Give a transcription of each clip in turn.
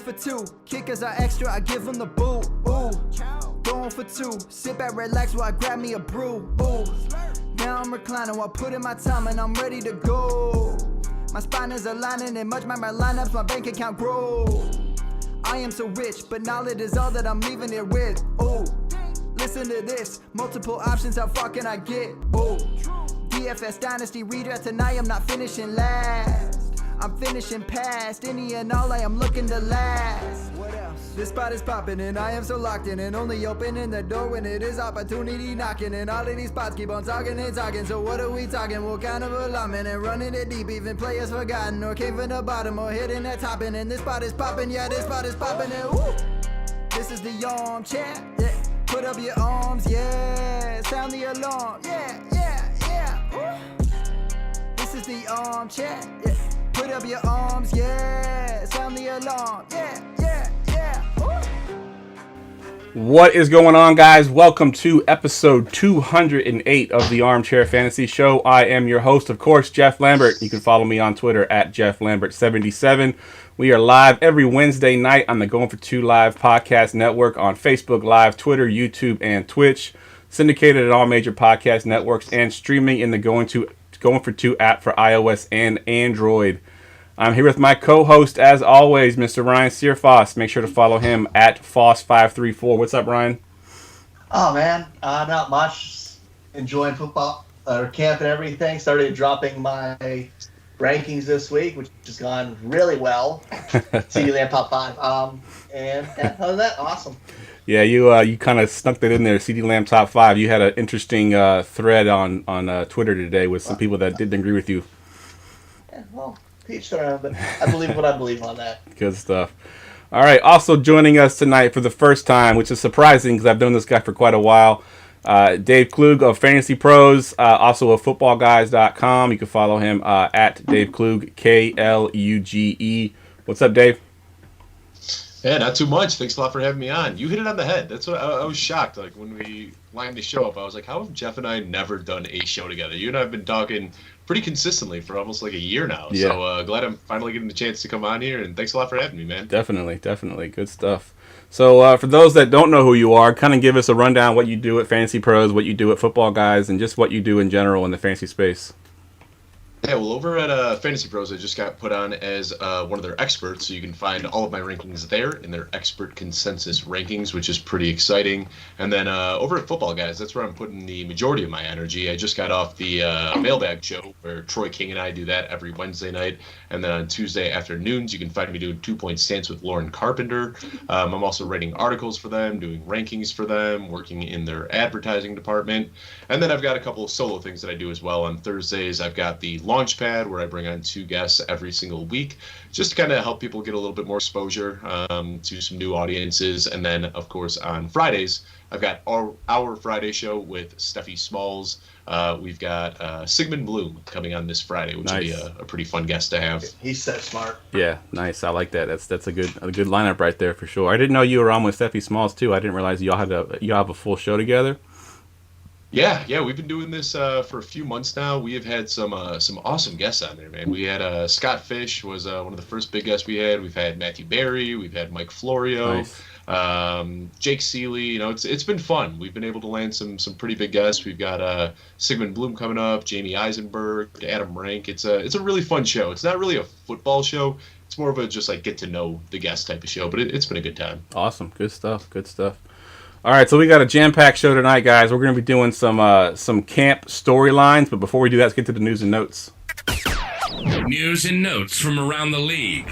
for two. Kickers are extra, I give them the boot. Ooh, going for two. Sit back, relax while I grab me a brew. Ooh, now I'm reclining while putting my time and I'm ready to go. My spine is aligning and much my lineups, my bank account grow. I am so rich, but knowledge is all that I'm leaving it with. Ooh, listen to this. Multiple options, how far can I get? Ooh, DFS Dynasty redraft tonight, I'm not finishing last. I'm finishing past any and all, I am looking to last. What else? This spot is popping and I am so locked in and only opening the door when it is opportunity knocking. And all of these spots keep on talking and talking. So what are we talking? What kind of alignment? And running it deep, even players forgotten or came from the bottom or hitting that top end. And this spot is popping, yeah, this spot is popping. And woo, this is the armchair, yeah. Put up your arms, yeah. Sound the alarm, yeah, yeah, yeah. Woo. This is the armchair, yeah. Put up your arms, yeah. Sound the alarm, yeah, yeah, yeah. Woo. What is going on, guys? Welcome to episode 208 of the Armchair Fantasy Show. I am your host, of course, Jeff Lambert. You can follow me on Twitter at JeffLambert77. We are live every Wednesday night on the Going for Two Live podcast network on Facebook Live, Twitter, YouTube, and Twitch. Syndicated at all major podcast networks and streaming in the Going for Two app for iOS and Android. I'm here with my co-host, as always, Mr. Ryan Searfoss. Make sure to follow him at Foss534. What's up, Ryan? Oh, man. Not much. Enjoying football camp and everything. Started dropping my rankings this week, which has gone really well. CD Lamb top 5. And yeah, other than that, awesome. Yeah, you kind of snuck that in there, CD Lamb top 5. You had an interesting thread on Twitter today with some people that didn't agree with you. Yeah, well, each their own, but I believe what I believe on that. Good stuff. All right, also joining us tonight for the first time, which is surprising because I've known this guy for quite a while, Dave Kluge of Fantasy Pros, also of FootballGuys.com. You can follow him at Dave Kluge, Kluge. What's up, Dave? Yeah, not too much. Thanks a lot for having me on. You hit it on the head. That's what I was shocked. Like when we lined the show up, I was like, how have Jeff and I never done a show together? You and I have been talking pretty consistently for almost like a year now. Yeah. So glad I'm finally getting the chance to come on here, and thanks a lot for having me, man. Definitely. Good stuff. So for those that don't know who you are, kind of give us a rundown what you do at Fantasy Pros, what you do at Football Guys, and just what you do in general in the fantasy space. Yeah, well, over at Fantasy Pros, I just got put on as one of their experts, so you can find all of my rankings there in their expert consensus rankings, which is pretty exciting. And then over at Football Guys, that's where I'm putting the majority of my energy. I just got off the mailbag show where Troy King and I do that every Wednesday night. And then on Tuesday afternoons, you can find me doing 2-point stance with Lauren Carpenter. I'm also writing articles for them, doing rankings for them, working in their advertising department. And then I've got a couple of solo things that I do as well. On Thursdays, I've got the Launchpad, where I bring on 2 guests every single week, just to kind of help people get a little bit more exposure to some new audiences. And then, of course, on Fridays, I've got our Friday show with Steffi Smalls. We've got Sigmund Bloom coming on this Friday, which nice. will be a pretty fun guest to have. He's so smart. Yeah, nice. I like that. That's a good lineup right there for sure. I didn't know you were on with Steffi Smalls too. I didn't realize y'all have a full show together. Yeah, we've been doing this for a few months now. We have had some awesome guests on there, man. We had Scott Fish was one of the first big guests we had. We've had Matthew Berry. We've had Mike Florio. Nice. Jake Seeley. You know, it's been fun. We've been able to land some pretty big guests. We've got Sigmund Bloom coming up, Jamie Eisenberg, Adam Rank. It's a really fun show. It's not really a football show. It's more of a just like get to know the guest type of show. But it's been a good time. Awesome, good stuff. All right, so we got a jam-packed show tonight, guys. We're going to be doing some camp storylines, but before we do that, let's get to the news and notes. News and notes from around the league.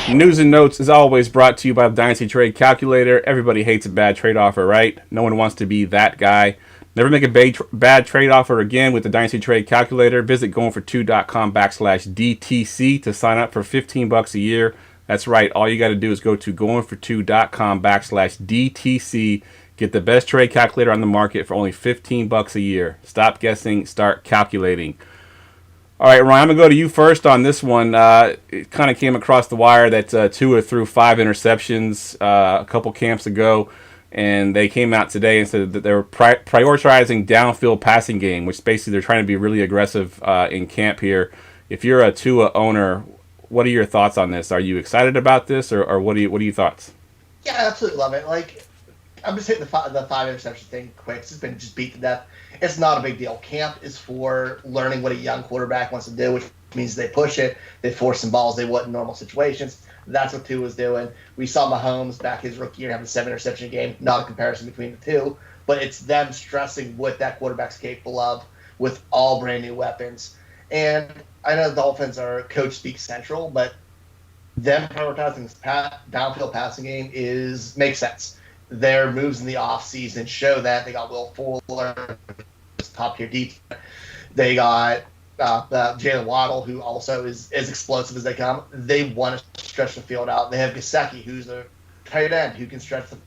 News and notes is always brought to you by the Dynasty Trade Calculator. Everybody hates a bad trade offer, right? No one wants to be that guy. Never make a bad trade offer again with the Dynasty Trade Calculator. Visit goingfor2.com/DTC to sign up for $15 a year. That's right. All you got to do is go to goingfor2.com/DTC. Get the best trade calculator on the market for only $15 a year. Stop guessing. Start calculating. All right, Ryan, I'm going to go to you first on this one. It kind of came across the wire that Tua threw 5 interceptions a couple camps ago, and they came out today and said that they were prioritizing downfield passing game, which basically they're trying to be really aggressive in camp here. If you're a Tua owner, what are your thoughts on this? Are you excited about this, or what are your thoughts? Yeah, I absolutely love it. Like, I'm just hitting the five interception thing quick. It's been just beat to death. It's not a big deal. Camp is for learning what a young quarterback wants to do, which means they push it, they force some balls they wouldn't in normal situations. That's what Tua's doing. We saw Mahomes back his rookie year having a 7 interception game. Not a comparison between the two, but it's them stressing what that quarterback's capable of with all brand new weapons. And I know the Dolphins are coach speak central, but them prioritizing this downfield passing game makes sense. Their moves in the offseason show that. They got Will Fuller, top tier deep. They got Jalen Waddle, who also is as explosive as they come. They want to stretch the field out. They have Gesicki, who's a tight end who can stretch the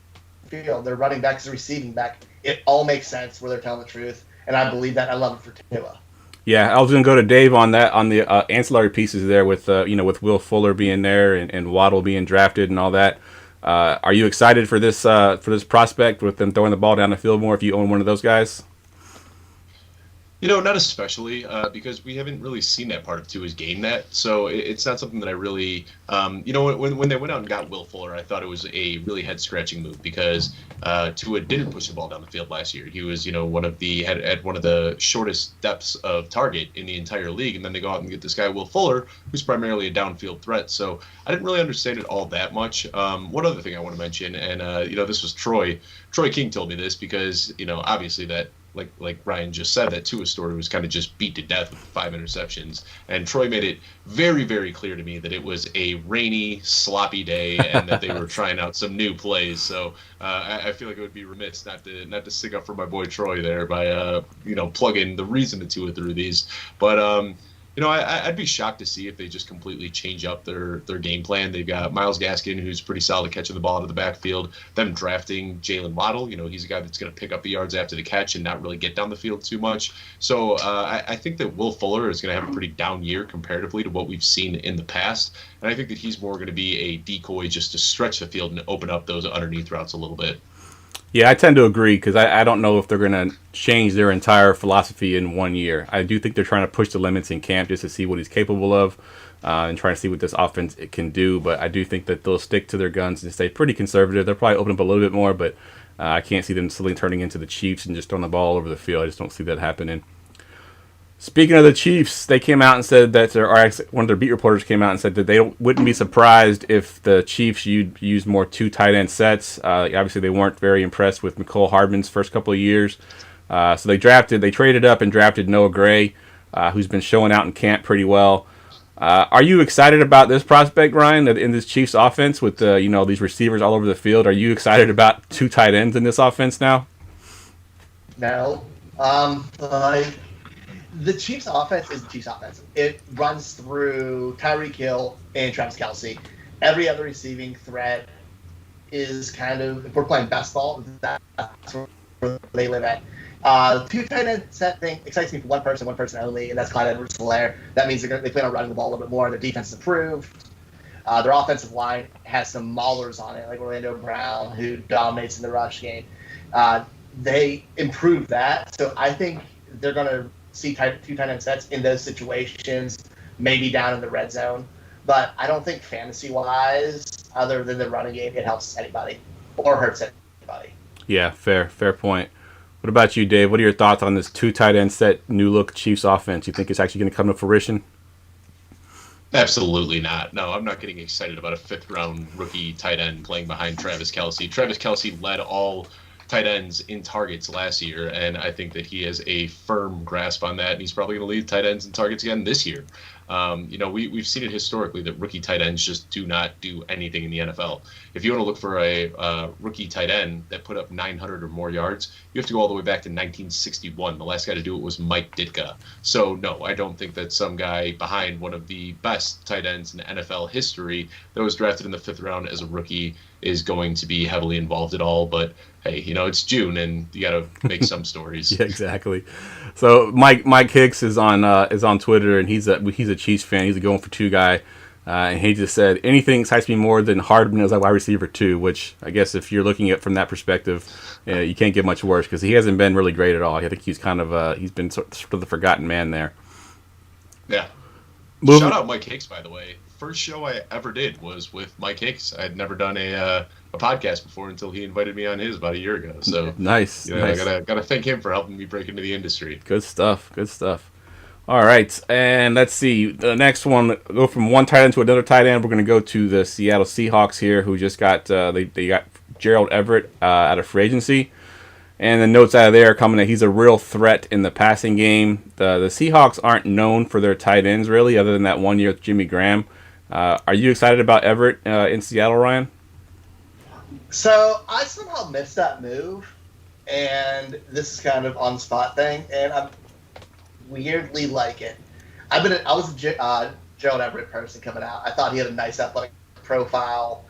field. Their running back is a receiving back. It all makes sense where they're telling the truth, and I believe that. I love it for Tua. Yeah, I was going to go to Dave on that, on the ancillary pieces there with with Will Fuller being there and Waddle being drafted and all that. Are you excited for this prospect with them throwing the ball down the field more if you own one of those guys? Not especially, because we haven't really seen that part of Tua's game yet. So it's not something that I really, when they went out and got Will Fuller, I thought it was a really head-scratching move because Tua didn't push the ball down the field last year. He was, had one of the shortest depths of target in the entire league, and then they go out and get this guy Will Fuller, who's primarily a downfield threat. So I didn't really understand it all that much. One other thing I want to mention, and this was Troy King told me this because obviously that. Like Ryan just said, that Tua's story was kind of just beat to death with 5 interceptions. And Troy made it very, very clear to me that it was a rainy, sloppy day and that they were trying out some new plays. So I feel like it would be remiss not to stick up for my boy Troy there by plugging the reason that Tua threw these. But I'd be shocked to see if they just completely change up their game plan. They've got Myles Gaskin, who's pretty solid catching the ball out of the backfield. Them drafting Jalen Waddle, he's a guy that's going to pick up the yards after the catch and not really get down the field too much. So I think that Will Fuller is going to have a pretty down year comparatively to what we've seen in the past. And I think that he's more going to be a decoy just to stretch the field and open up those underneath routes a little bit. Yeah, I tend to agree because I don't know if they're going to change their entire philosophy in 1 year. I do think they're trying to push the limits in camp just to see what he's capable of and trying to see what this offense it can do. But I do think that they'll stick to their guns and stay pretty conservative. They'll probably open up a little bit more, but I can't see them suddenly turning into the Chiefs and just throwing the ball all over the field. I just don't see that happening. Speaking of the Chiefs, they came out and said that, one of their beat reporters came out and said that they wouldn't be surprised if the Chiefs use more 2 tight end sets. Obviously, they weren't very impressed with Mecole Hardman's first couple of years. So they traded up and drafted Noah Gray, who's been showing out in camp pretty well. Are you excited about this prospect, Ryan, that in this Chiefs offense with these receivers all over the field? Are you excited about 2 tight ends in this offense now? No. The Chiefs' offense is the Chiefs' offense. It runs through Tyreek Hill and Travis Kelce. Every other receiving threat is kind of, if we're playing best ball, that's where they live at. The 2 tight end set thing excites me for one person only, and that's Clyde Edwards-Helaire. That means they plan on running the ball a little bit more. Their defense is improved. Their offensive line has some maulers on it, like Orlando Brown, who dominates in the rush game. They improved that, so I think they're going to see 2 tight end sets in those situations, maybe down in the red zone. But I don't think fantasy-wise, other than the running game, it helps anybody or hurts anybody. Yeah, fair point. What about you, Dave? What are your thoughts on this 2 tight end set, new-look Chiefs offense? You think it's actually going to come to fruition? Absolutely not. No, I'm not getting excited about a 5th-round rookie tight end playing behind Travis Kelce. Travis Kelce led all tight ends in targets last year, and I think that he has a firm grasp on that, and he's probably going to lead tight ends in targets again this year. We've seen it historically that rookie tight ends just do not do anything in the NFL. If you want to look for a rookie tight end that put up 900 or more yards, you have to go all the way back to 1961. The last guy to do it was Mike Ditka. So, no, I don't think that some guy behind one of the best tight ends in NFL history that was drafted in the 5th round as a rookie is going to be heavily involved at all. But, hey, it's June, and you got to make some stories. Yeah, exactly. So Mike Hicks is on Twitter, and he's a Chiefs fan. He's a going for 2 guy, and he just said anything excites me more than Hardman as a wide receiver 2. Which I guess if you're looking at it from that perspective, you can't get much worse because he hasn't been really great at all. I think he's kind of he's been sort of the forgotten man there. Yeah. Shout out Mike Hicks, by the way, first show I ever did was with Mike Hicks. I had never done a podcast before until he invited me on his about a year ago. So nice. I gotta thank him for helping me break into the industry. Good stuff. All right, and let's see. The next one, go from one tight end to another tight end. We're going to go to the Seattle Seahawks here, who just got they got Gerald Everett out of free agency. And the notes out of there are coming that he's a real threat in the passing game. The Seahawks aren't known for their tight ends, really, other than that 1 year with Jimmy Graham. Are you excited about Everett in Seattle, Ryan? So I somehow missed that move, and this is kind of on the spot thing, and I'm weirdly like it. I was a Gerald Everett person coming out. I thought he had a nice athletic profile.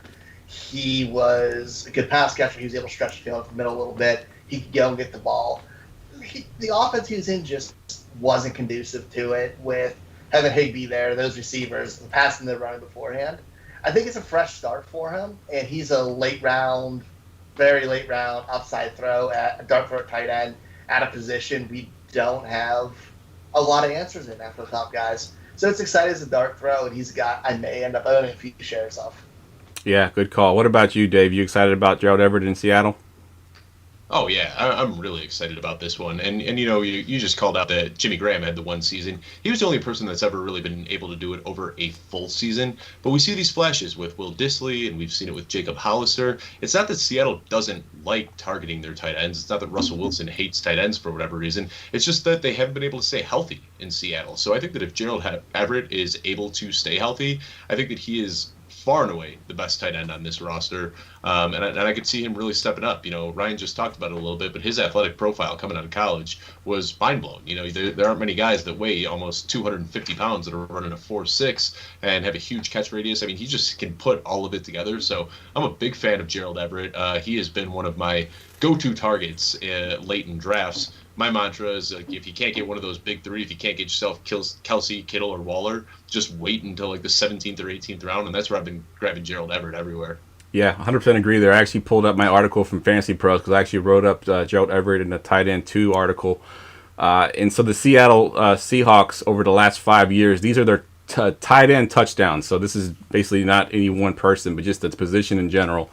He was a good pass catcher. He was able to stretch the field from the middle a little bit. He could go and get the ball. The offense he was in just wasn't conducive to it with having Higbee there, those receivers, the passing the running beforehand. I think it's a fresh start for him, and he's a very late round upside throw at a dart throw at tight end at a position we don't have a lot of answers in after the top guys. So it's exciting as a dart throw, and I may end up owning a few shares of. Yeah, good call. What about you, Dave? You excited about Gerald Everett in Seattle? Oh, yeah, I'm really excited about this one. And you just called out that Jimmy Graham had the one season. He was the only person that's ever really been able to do it over a full season. But we see these flashes with Will Dissly, and we've seen it with Jacob Hollister. It's not that Seattle doesn't like targeting their tight ends. It's not that Russell Wilson hates tight ends for whatever reason. It's just that they haven't been able to stay healthy in Seattle. So I think that if Gerald Everett is able to stay healthy, I think that he is far and away the best tight end on this roster, and I could see him really stepping up. Ryan just talked about it a little bit, but his athletic profile coming out of college was mind-blowing. There aren't many guys that weigh almost 250 pounds that are running a 4.6 and have a huge catch radius. I mean, he just can put all of it together, so I'm a big fan of Gerald Everett. He has been one of my go-to targets late in drafts. My mantra is, if you can't get one of those big three, if you can't get yourself Kelsey, Kittle, or Waller, just wait until the 17th or 18th round, and that's where I've been grabbing Gerald Everett everywhere. Yeah, 100% agree there. I actually pulled up my article from Fantasy Pros because I actually wrote up Gerald Everett in the Tight End 2 article. And so the Seattle Seahawks, over the last 5 years, these are their tight end touchdowns. So this is basically not any one person, but just the position in general.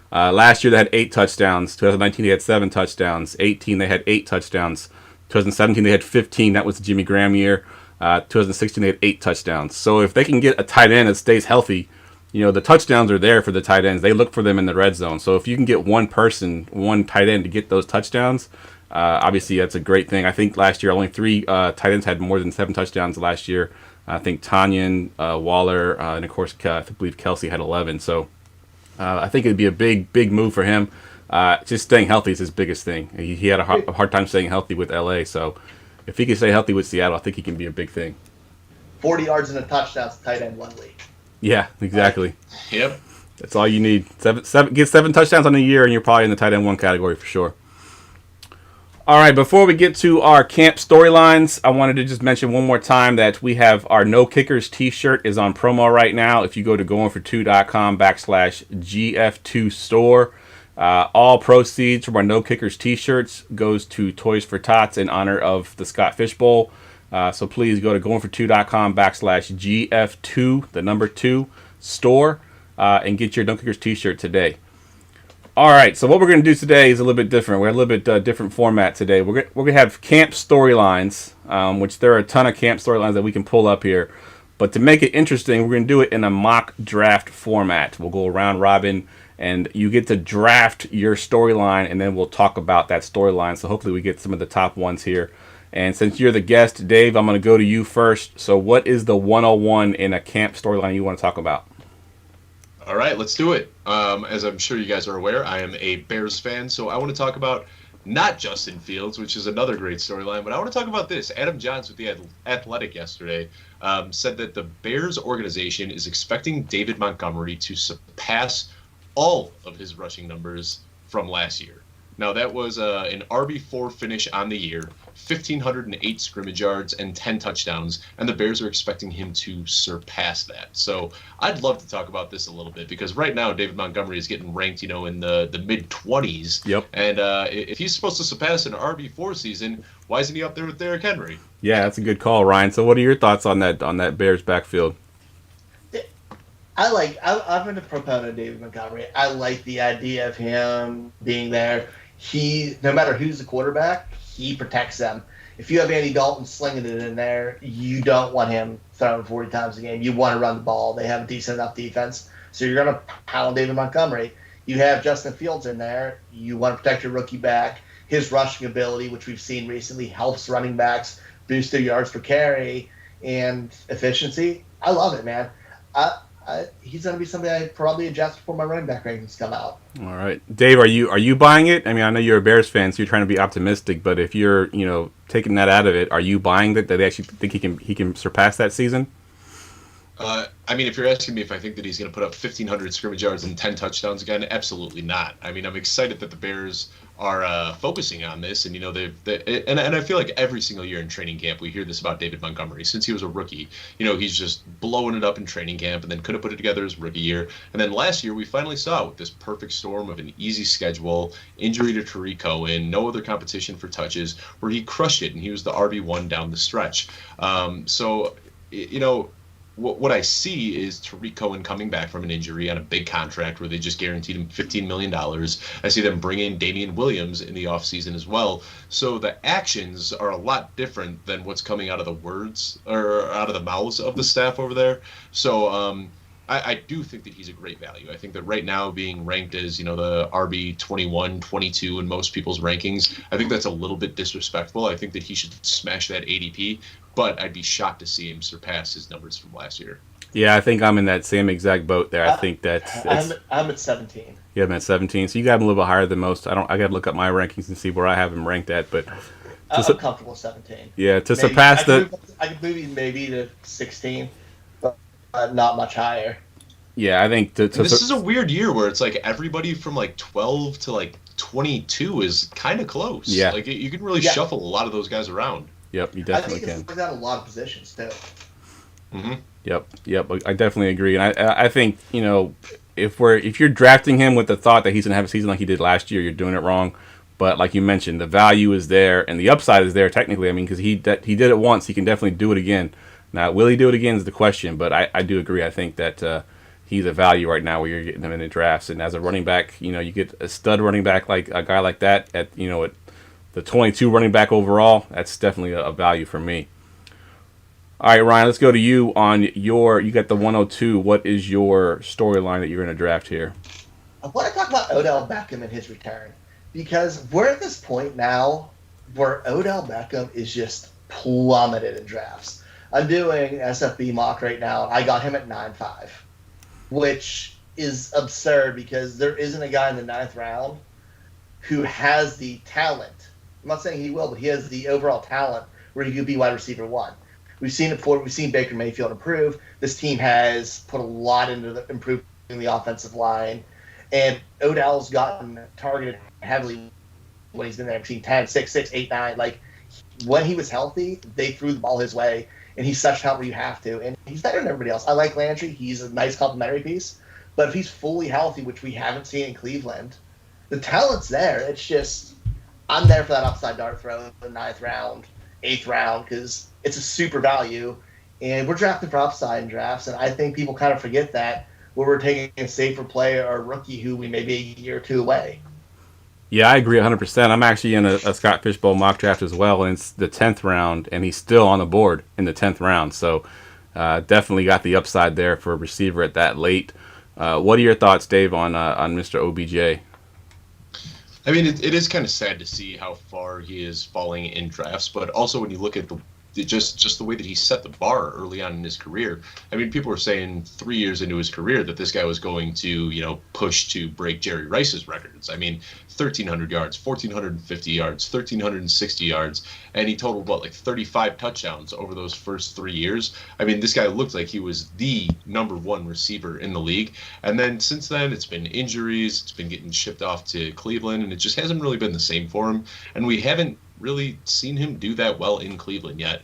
Last year they had 8 touchdowns. 2019 they had 7 touchdowns. 18 they had 8 touchdowns. 2017 they had 15. That was the Jimmy Graham year. 2016 they had 8 touchdowns. So if they can get a tight end that stays healthy, the touchdowns are there for the tight ends. They look for them in the red zone. So if you can get one tight end to get those touchdowns, obviously that's a great thing. I think last year only 3 tight ends had more than 7 touchdowns last year. I think Tanyan, Waller, and of course I believe Kelsey had 11. So I think it'd be a big move for him. Just staying healthy is his biggest thing. He had a hard time staying healthy with LA. So if he can stay healthy with Seattle, I think he can be a big thing. 40 yards and a touchdown to tight end 1 week. Yeah, exactly. Yep. That's all you need. Get 7 touchdowns on a year, and you're probably in the tight end 1 category for sure. All right, before we get to our camp storylines, I wanted to just mention one more time that we have our No Kickers t-shirt is on promo right now. If you go to goingfor2.com/GF2 store, all proceeds from our No Kickers t-shirts goes to Toys for Tots in honor of the Scott Fish Bowl. So please go to goingfor2.com/GF2, the number 2 store, and get your No Kickers t-shirt today. All right, so what we're going to do today is a little bit different. We're a little bit different format today. We're going to have camp storylines, which there are a ton of camp storylines that we can pull up here. But to make it interesting, we're going to do it in a mock draft format. We'll go around robin, and you get to draft your storyline, and then we'll talk about that storyline. So hopefully we get some of the top ones here. And since you're the guest, Dave, I'm going to go to you first. So what is the 101 in a camp storyline you want to talk about? All right, let's do it. As I'm sure you guys are aware, I am a Bears fan, so I want to talk about not Justin Fields, which is another great storyline, but I want to talk about this. Adam Johns with the Athletic yesterday said that the Bears organization is expecting David Montgomery to surpass all of his rushing numbers from last year. Now, that was an RB4 finish on the year, 1,508 scrimmage yards, and 10 touchdowns, and the Bears are expecting him to surpass that. So I'd love to talk about this a little bit, because right now David Montgomery is getting ranked, in the mid-20s. Yep. And if he's supposed to surpass an RB4 season, why isn't he up there with Derrick Henry? Yeah, that's a good call, Ryan. So what are your thoughts on that Bears backfield? I've been a proponent of David Montgomery. I like the idea of him being there. No matter who's the quarterback, he protects them. If you have Andy Dalton slinging it in there, you don't want him throwing 40 times a game. You want to run the ball. They have a decent enough defense. So you're going to pound David Montgomery. You have Justin Fields in there. You want to protect your rookie back. His rushing ability, which we've seen recently, helps running backs boost their yards per carry and efficiency. I love it, man. He's going to be somebody I probably adjust before my running back rankings come out. All right, Dave, are you buying it? I mean, I know you're a Bears fan, so you're trying to be optimistic. But if you're taking that out of it, are you buying that they actually think he can surpass that season? I mean, if you're asking me if I think that he's going to put up 1,500 scrimmage yards and 10 touchdowns again, absolutely not. I mean, I'm excited that the Bears are focusing on this, and and I feel like every single year in training camp we hear this about David Montgomery since he was a rookie. He's just blowing it up in training camp, and then couldn't put it together his rookie year. And then last year we finally saw with this perfect storm of an easy schedule, injury to Tariq Cohen, no other competition for touches, where he crushed it, and he was the RB1 down the stretch. What I see is Tariq Cohen coming back from an injury on a big contract where they just guaranteed him $15 million. I see them bring in Damian Williams in the offseason as well. So the actions are a lot different than what's coming out of the words or out of the mouths of the staff over there. So I do think that he's a great value. I think that right now being ranked as, the RB 21, 22 in most people's rankings, I think that's a little bit disrespectful. I think that he should smash that ADP, but I'd be shocked to see him surpass his numbers from last year. Yeah, I think I'm in that same exact boat there. I think I'm at 17. Yeah, I'm at 17. So you got him a little bit higher than most. I got to look up my rankings and see where I have him ranked at, but I'm comfortable with 17. Yeah, to surpass I could move you maybe to 16. Not much higher. Yeah, I think this is a weird year where it's like everybody from like 12 to like 22 is kind of close. Yeah, like you can really shuffle a lot of those guys around. Yep, you definitely can. I think it's out a lot of positions too. Mm-hmm. Yep, I definitely agree, and I think if you're drafting him with the thought that he's gonna have a season like he did last year, you're doing it wrong. But like you mentioned, the value is there and the upside is there technically. I mean, because he did it once, he can definitely do it again. Now, will he do it again is the question, but I do agree. I think that he's a value right now where you're getting him in the drafts. And as a running back, you get a stud running back like a guy like that at the 22 running back overall. That's definitely a value for me. All right, Ryan, let's go to you on you got the 102. What is your storyline that you're going to draft here? I want to talk about Odell Beckham and his return because we're at this point now where Odell Beckham is just plummeted in drafts. I'm doing SFB mock right now. I got him at 9.5, which is absurd because there isn't a guy in the 9th round who has the talent. I'm not saying he will, but he has the overall talent where he could be wide receiver 1. We've seen it before. We've seen Baker Mayfield improve. This team has put a lot into improving the offensive line, and Odell's gotten targeted heavily when he's been there between 10, 6, 6, 8, 9. Like, when he was healthy, they threw the ball his way. And he's such talent where you have to. And he's better than everybody else. I like Landry. He's a nice complementary piece. But if he's fully healthy, which we haven't seen in Cleveland, the talent's there. It's just, I'm there for that upside dart throw in the 9th round, 8th round, because it's a super value. And we're drafting for upside in drafts. And I think people kind of forget that where we're taking a safer player or a rookie who we may be a year or two away. Yeah, I agree 100%. I'm actually in a Scott Fishbowl mock draft as well, and it's the 10th round, and he's still on the board in the 10th round. So definitely got the upside there for a receiver at that late. What are your thoughts, Dave, on Mr. OBJ? I mean, it is kind of sad to see how far he is falling in drafts, but also when you look at just the way that he set the bar early on in his career. I mean, people were saying 3 years into his career that this guy was going to, push to break Jerry Rice's records. I mean, 1,300 yards, 1,450 yards, 1,360 yards, and he totaled, 35 touchdowns over those first 3 years. I mean, this guy looked like he was the number 1 receiver in the league. And then since then, it's been injuries, it's been getting shipped off to Cleveland, and it just hasn't really been the same for him. And we haven't really seen him do that well in Cleveland yet.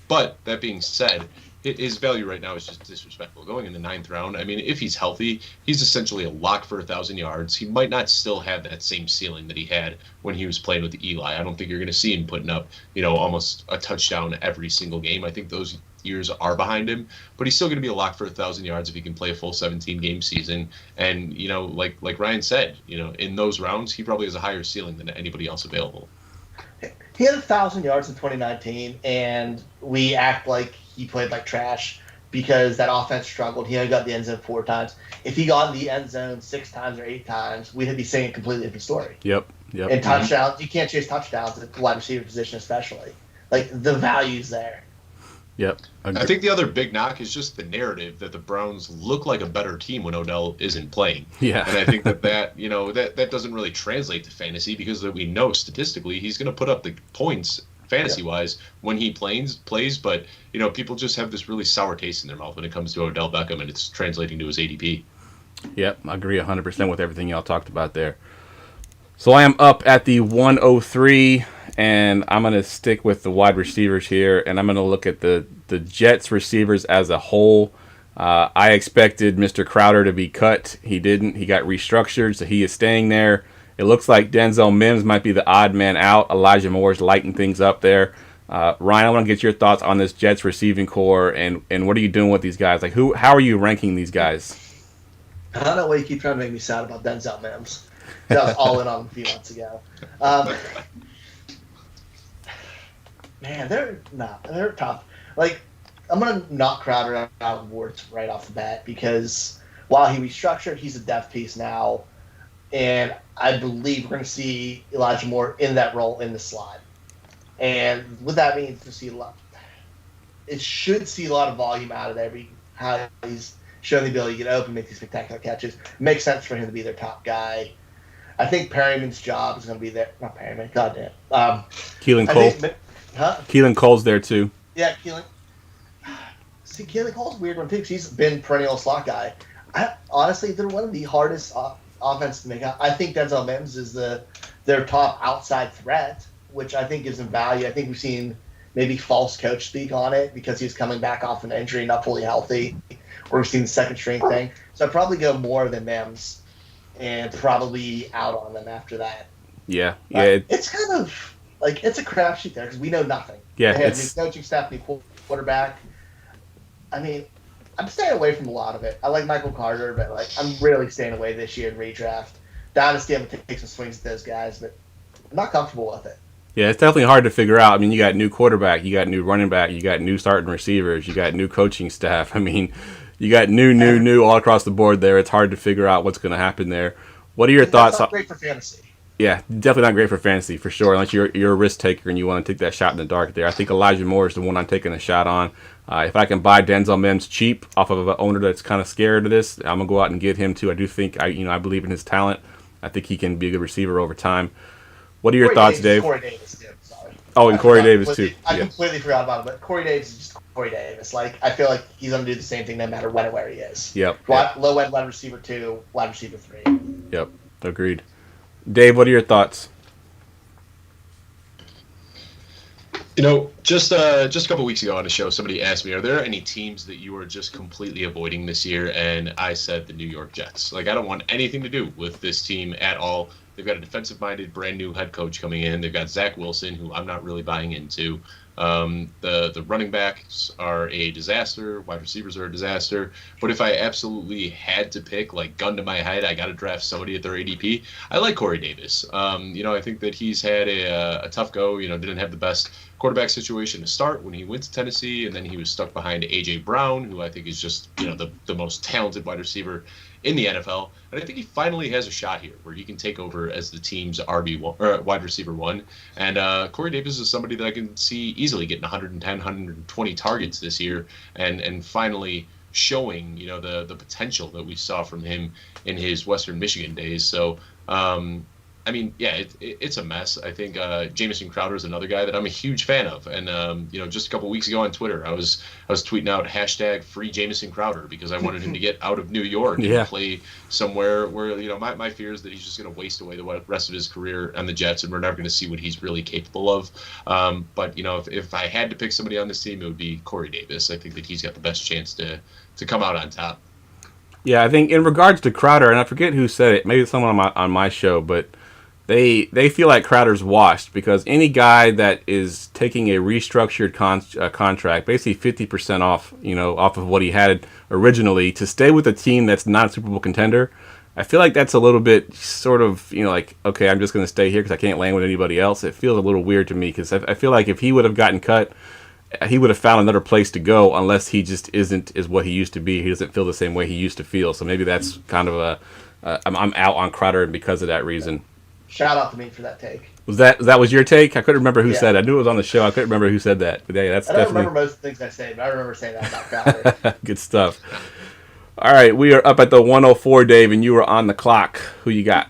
But that being said, his value right now is just disrespectful. Going in the 9th round, I mean, if he's healthy, he's essentially a lock for 1,000 yards. He might not still have that same ceiling that he had when he was playing with Eli. I don't think you're going to see him putting up, almost a touchdown every single game. I think those years are behind him, but he's still going to be a lock for 1,000 yards if he can play a full 17-game season. And, like Ryan said, in those rounds, he probably has a higher ceiling than anybody else available. He had 1,000 yards in 2019, and we act like he played like trash because that offense struggled. He only got the end zone 4 times. If he got in the end zone 6 times or 8 times, we'd be saying a completely different story. Yep. And touchdowns, you can't chase touchdowns at the wide receiver position, especially. Like, the value's there. Yep. I think the other big knock is just the narrative that the Browns look like a better team when Odell isn't playing. Yeah. And I think that doesn't really translate to fantasy because we know statistically he's going to put up the points fantasy-wise when he plays, but, people just have this really sour taste in their mouth when it comes to Odell Beckham, and it's translating to his ADP. Yep, I agree 100% with everything y'all talked about there. So I am up at the 103, and I'm going to stick with the wide receivers here, and I'm going to look at the Jets receivers as a whole. I expected Mr. Crowder to be cut. He didn't. He got restructured, so he is staying there. It looks like Denzel Mims might be the odd man out. Elijah Moore's lighting things up there. Ryan, I want to get your thoughts on this Jets receiving core, and what are you doing with these guys? Like, how are you ranking these guys? I don't know why you keep trying to make me sad about Denzel Mims. I was all in on him a few months ago. Man, they're tough. Like, I'm going to knock Crowder out of Wards right off the bat because while he restructured, he's a depth piece now. And I believe we're going to see Elijah Moore in that role in the slot. And what that means to see it should see a lot of volume out of there. How he's shown the ability to get open, make these spectacular catches. It makes sense for him to be their top guy. I think Perryman's job is going to be there. Not Perryman, goddamn. Keelan Cole. Keelan Cole's there too. Yeah, Keelan. See, Keelan Cole's a weird one too because he's been perennial slot guy. Honestly, they're one of the hardest offense to make out. I think Denzel Mims is their top outside threat, which I think gives them value. I think we've seen maybe false coach speak on it because he's coming back off an injury, not fully healthy, or we've seen the second string thing. So I'd probably go more than Mims and probably out on them after that. Yeah. It's kind of like it's a crapshoot there because we know nothing. Yeah, they have new coaching staff, new quarterback. I mean, I'm staying away from a lot of it. I like Michael Carter, but I'm really staying away this year in redraft. Dynasty, I'm gonna take some swings at those guys, but I'm not comfortable with it. Yeah, it's definitely hard to figure out. I mean, you got new quarterback, you got new running back, you got new starting receivers, you got new coaching staff. I mean, you got new all across the board there. It's hard to figure out what's going to happen there. What are your thoughts? That's not great for fantasy. Yeah, definitely not great for fantasy for sure. Unless you're a risk taker and you want to take that shot in the dark there. I think Elijah Moore is the one I'm taking a shot on. If I can buy Denzel Mims cheap off of an owner that's kind of scared of this, I'm gonna go out and get him too. I do think I believe in his talent. I think he can be a good receiver over time. What are your thoughts, Dave? Corey Davis, too. Sorry. Oh, and Corey Davis too. I completely forgot about him, but Corey Davis is just Corey Davis. I feel like he's gonna do the same thing no matter when and where he is. Yep. Low end wide receiver 2, wide receiver 3. Yep. Agreed. Dave, what are your thoughts? Just a couple weeks ago on a show, somebody asked me, are there any teams that you are just completely avoiding this year? And I said the New York Jets. I don't want anything to do with this team at all. They've got a defensive-minded, brand-new head coach coming in. They've got Zach Wilson, who I'm not really buying into. The running backs are a disaster. Wide receivers are a disaster. But if I absolutely had to pick, gun to my head, I got to draft somebody at their ADP. I like Corey Davis. I think that he's had a tough go. Didn't have the best quarterback situation to start when he went to Tennessee, and then he was stuck behind A.J. Brown, who I think is just the most talented wide receiver in the NFL. And I think he finally has a shot here where he can take over as the team's wide receiver 1. And Corey Davis is somebody that I can see easily getting 110, 120 targets this year and finally showing, the potential that we saw from him in his Western Michigan days. So I mean, yeah, it's a mess. I think Jamison Crowder is another guy that I'm a huge fan of, and just a couple weeks ago on Twitter, I was tweeting out hashtag free Jamison Crowder because I wanted him to get out of New York Yeah. and play somewhere where my fear is that he's just going to waste away the rest of his career on the Jets, and we're never going to see what he's really capable of. But if I had to pick somebody on this team, it would be Corey Davis. I think that he's got the best chance to come out on top. Yeah, I think in regards to Crowder, and I forget who said it, maybe it's someone on my show, but they feel like Crowder's washed because any guy that is taking a restructured contract, basically 50% off, off of what he had originally, to stay with a team that's not a Super Bowl contender, I feel like that's a little bit sort of, like, okay, I'm just going to stay here because I can't land with anybody else. It feels a little weird to me because I feel like if he would have gotten cut, he would have found another place to go unless he just isn't as what he used to be. He doesn't feel the same way he used to feel. So maybe that's kind of I'm out on Crowder because of that reason. Shout out to me for that take. That was your take? I couldn't remember who Yeah. said it. I knew it was on the show. I couldn't remember who said that. But yeah, that's I don't definitely remember most of the things I say, but I remember saying that about Crowder. good stuff. All right, we are up at the 104, Dave, and you are on the clock. Who you got?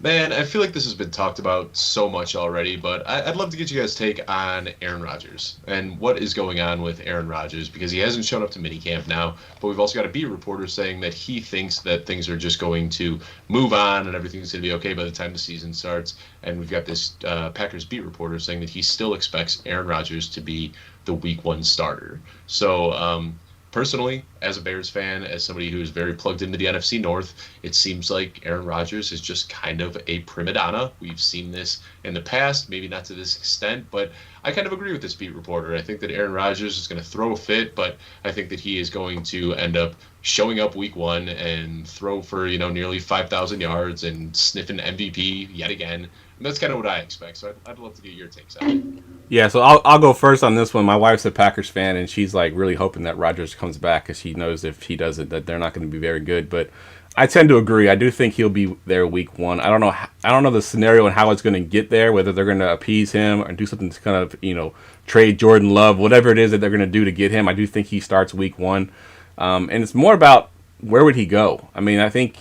Man, I feel like this has been talked about so much already, but I'd love to get you guys' take on Aaron Rodgers and what is going on with Aaron Rodgers, because he hasn't shown up to minicamp now, but we've also got a beat reporter saying that he thinks that things are just going to move on and everything's going to be okay by the time the season starts. And we've got this Packers beat reporter saying that he still expects Aaron Rodgers to be the Week 1 starter. So, personally, as a Bears fan, as somebody who is very plugged into the NFC North, it seems like Aaron Rodgers is just kind of a prima donna. We've seen this in the past, maybe not to this extent, but I kind of agree with this beat reporter. I think that Aaron Rodgers is going to throw a fit, but I think that he is going to end up showing up Week 1 and throw for, nearly 5,000 yards and sniffing MVP yet again. And that's kind of what I expect. So I'd love to get your takes on it. Yeah, so I'll go first on this one. My wife's a Packers fan, and she's like really hoping that Rodgers comes back because she knows if he doesn't, that they're not going to be very good. But I tend to agree. I do think he'll be there Week 1. I don't know the scenario and how it's going to get there. Whether they're going to appease him or do something to kind of trade Jordan Love, whatever it is that they're going to do to get him. I do think he starts Week 1, and it's more about where would he go. I mean, I think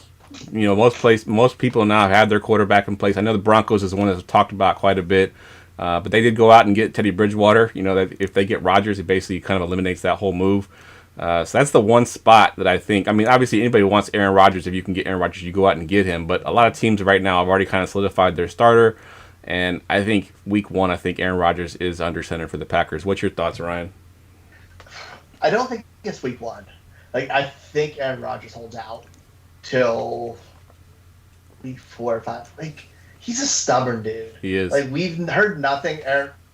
most people now have had their quarterback in place. I know the Broncos is the one that's talked about quite a bit. But they did go out and get Teddy Bridgewater. That if they get Rodgers, it basically kind of eliminates that whole move. So that's the one spot that I think. I mean, obviously, anybody who wants Aaron Rodgers, if you can get Aaron Rodgers, you go out and get him. But a lot of teams right now have already kind of solidified their starter. And I think Week 1, I think Aaron Rodgers is under center for the Packers. What's your thoughts, Ryan? I don't think it's Week 1. I think Aaron Rodgers holds out till Week 4 or 5. He's a stubborn dude. He is. We've heard nothing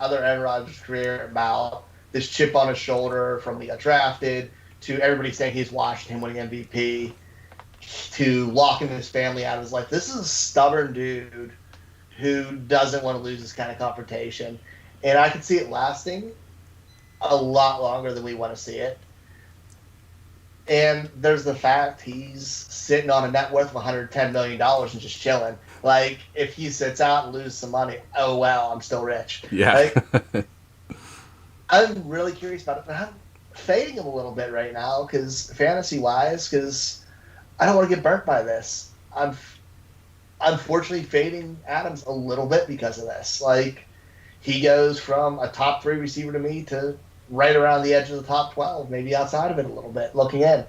other Aaron Rodgers' career about this chip on his shoulder from when he got drafted to everybody saying he's watching him winning MVP to locking his family out of his life. This is a stubborn dude who doesn't want to lose this kind of confrontation. And I can see it lasting a lot longer than we want to see it. And there's the fact he's sitting on a net worth of $110 million and just chilling. If he sits out and loses some money, oh, well, I'm still rich. Yeah. I'm really curious about it, but I'm fading him a little bit right now because fantasy-wise, because I don't want to get burnt by this. I'm unfortunately fading Adams a little bit because of this. He goes from a top 3 receiver to me to right around the edge of the top 12, maybe outside of it a little bit, looking in,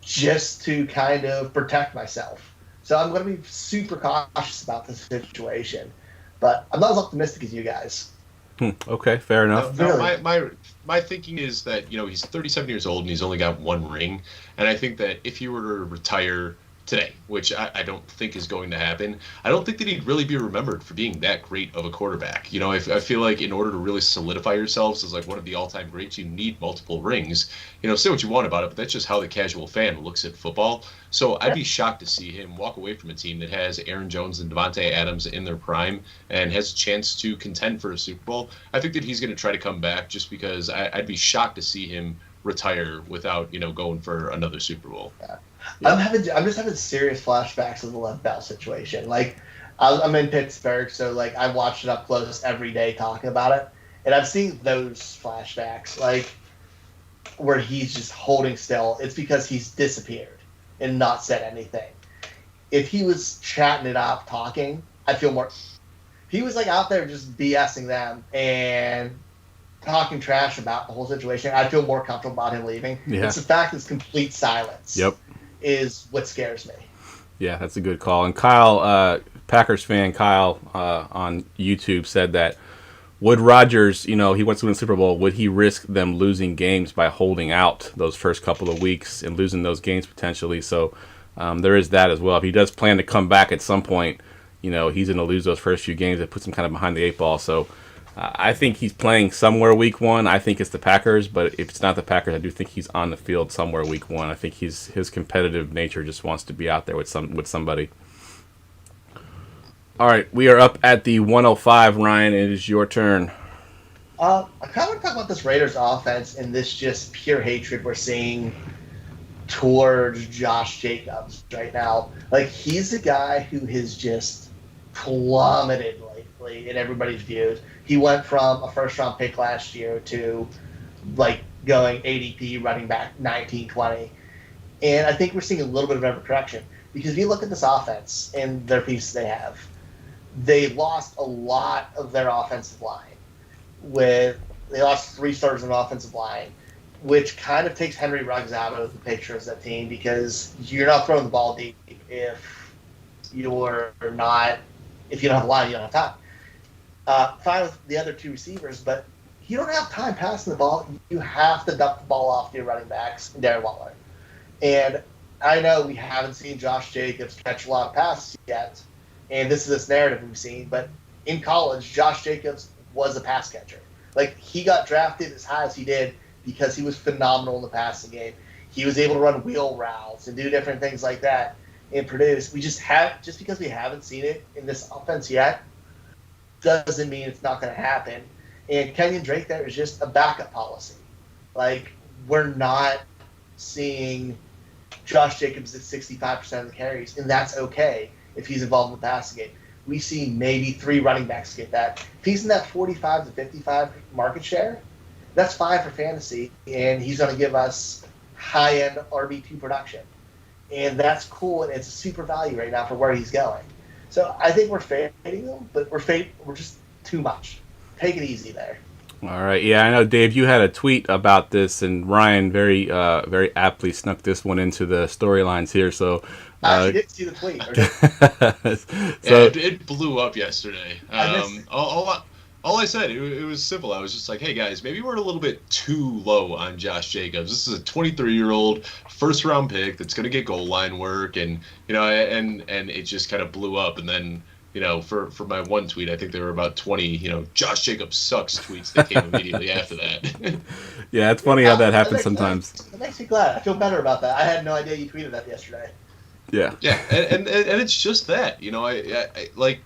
just to kind of protect myself. So I'm going to be super cautious about this situation. But I'm not as optimistic as you guys. Okay, fair enough. No, my thinking is that, he's 37 years old and he's only got 1 ring. And I think that if he were to retire today, which I don't think is going to happen, I don't think that he'd really be remembered for being that great of a quarterback. I feel like in order to really solidify yourselves as one of the all-time greats, you need multiple rings. Say what you want about it, but that's just how the casual fan looks at football. So I'd be shocked to see him walk away from a team that has Aaron Jones and Devontae Adams in their prime and has a chance to contend for a Super Bowl. I think that he's going to try to come back just because I'd be shocked to see him retire without, going for another Super Bowl. Yeah. I'm just having serious flashbacks of the Lev Bell situation. I'm in Pittsburgh, so I watched it up close every day talking about it, and I've seen those flashbacks where he's just holding still. It's because he's disappeared and not said anything. if he was chatting it up, talking, I'd feel more. He was like out there just BSing them and talking trash about the whole situation. I'd feel more comfortable about him leaving. Yeah. It's the fact that it's complete silence. Yep. Is what scares me. Yeah, that's a good call. And Kyle, Packers fan Kyle on YouTube said that would Rodgers, he wants to win the Super Bowl, would he risk them losing games by holding out those first couple of weeks and losing those games potentially? So there is that as well. If he does plan to come back at some point, he's going to lose those first few games. It puts him kind of behind the eight ball. So I think he's playing somewhere week one. I think it's the Packers, but if it's not the Packers, I do think he's on the field somewhere week one. I think his competitive nature just wants to be out there with somebody. All right, we are up at the 105, Ryan. It is your turn. I kind of want to talk about this Raiders offense and this just pure hatred we're seeing towards Josh Jacobs right now. Like, he's a guy who has just plummeted lately in everybody's views. He went from a first-round pick last year to, like, going ADP running back 19, 20. And I think we're seeing a little bit of overcorrection. Because if you look at this offense and their pieces they have, they lost a lot of their offensive line. They lost 3 starters on the offensive line, which kind of takes Henry Ruggs out of the picture as that team because you're not throwing the ball deep if you don't have a line, you don't have time. Fine with the other 2 receivers, but you don't have time passing the ball. You have to dump the ball off to your running backs and Darren Waller. And I know we haven't seen Josh Jacobs catch a lot of passes yet, and this is this narrative we've seen, but in college, Josh Jacobs was a pass catcher. Like, he got drafted as high as he did because he was phenomenal in the passing game. He was able to run wheel routes and do different things like that and produce. Just because we haven't seen it in this offense yet doesn't mean it's not going to happen. And Kenyon Drake there is just a backup policy. Like, we're not seeing Josh Jacobs at 65% of the carries, and that's okay if he's involved in the passing game. We see maybe 3 running backs get that. If he's in that 45 to 55 market share, that's fine for fantasy, and he's going to give us high-end RB2 production. And that's cool, and it's a super value right now for where he's going. So I think we're fading him, but we're just too much. Take it easy there. All right. Yeah, I know, Dave, you had a tweet about this, and Ryan very aptly snuck this one into the storylines here. So I actually didn't see the tweet. It blew up yesterday. All I said, it was simple. I was just like, hey, guys, maybe we're a little bit too low on Josh Jacobs. This is a 23-year-old first-round pick that's going to get goal line work, and it just kind of blew up. And then, for my one tweet, I think there were about 20, Josh Jacobs sucks tweets that came immediately after that. Yeah, it's funny how that happens sometimes. It makes me glad. I feel better about that. I had no idea you tweeted that yesterday. Yeah. Yeah, and it's just that, I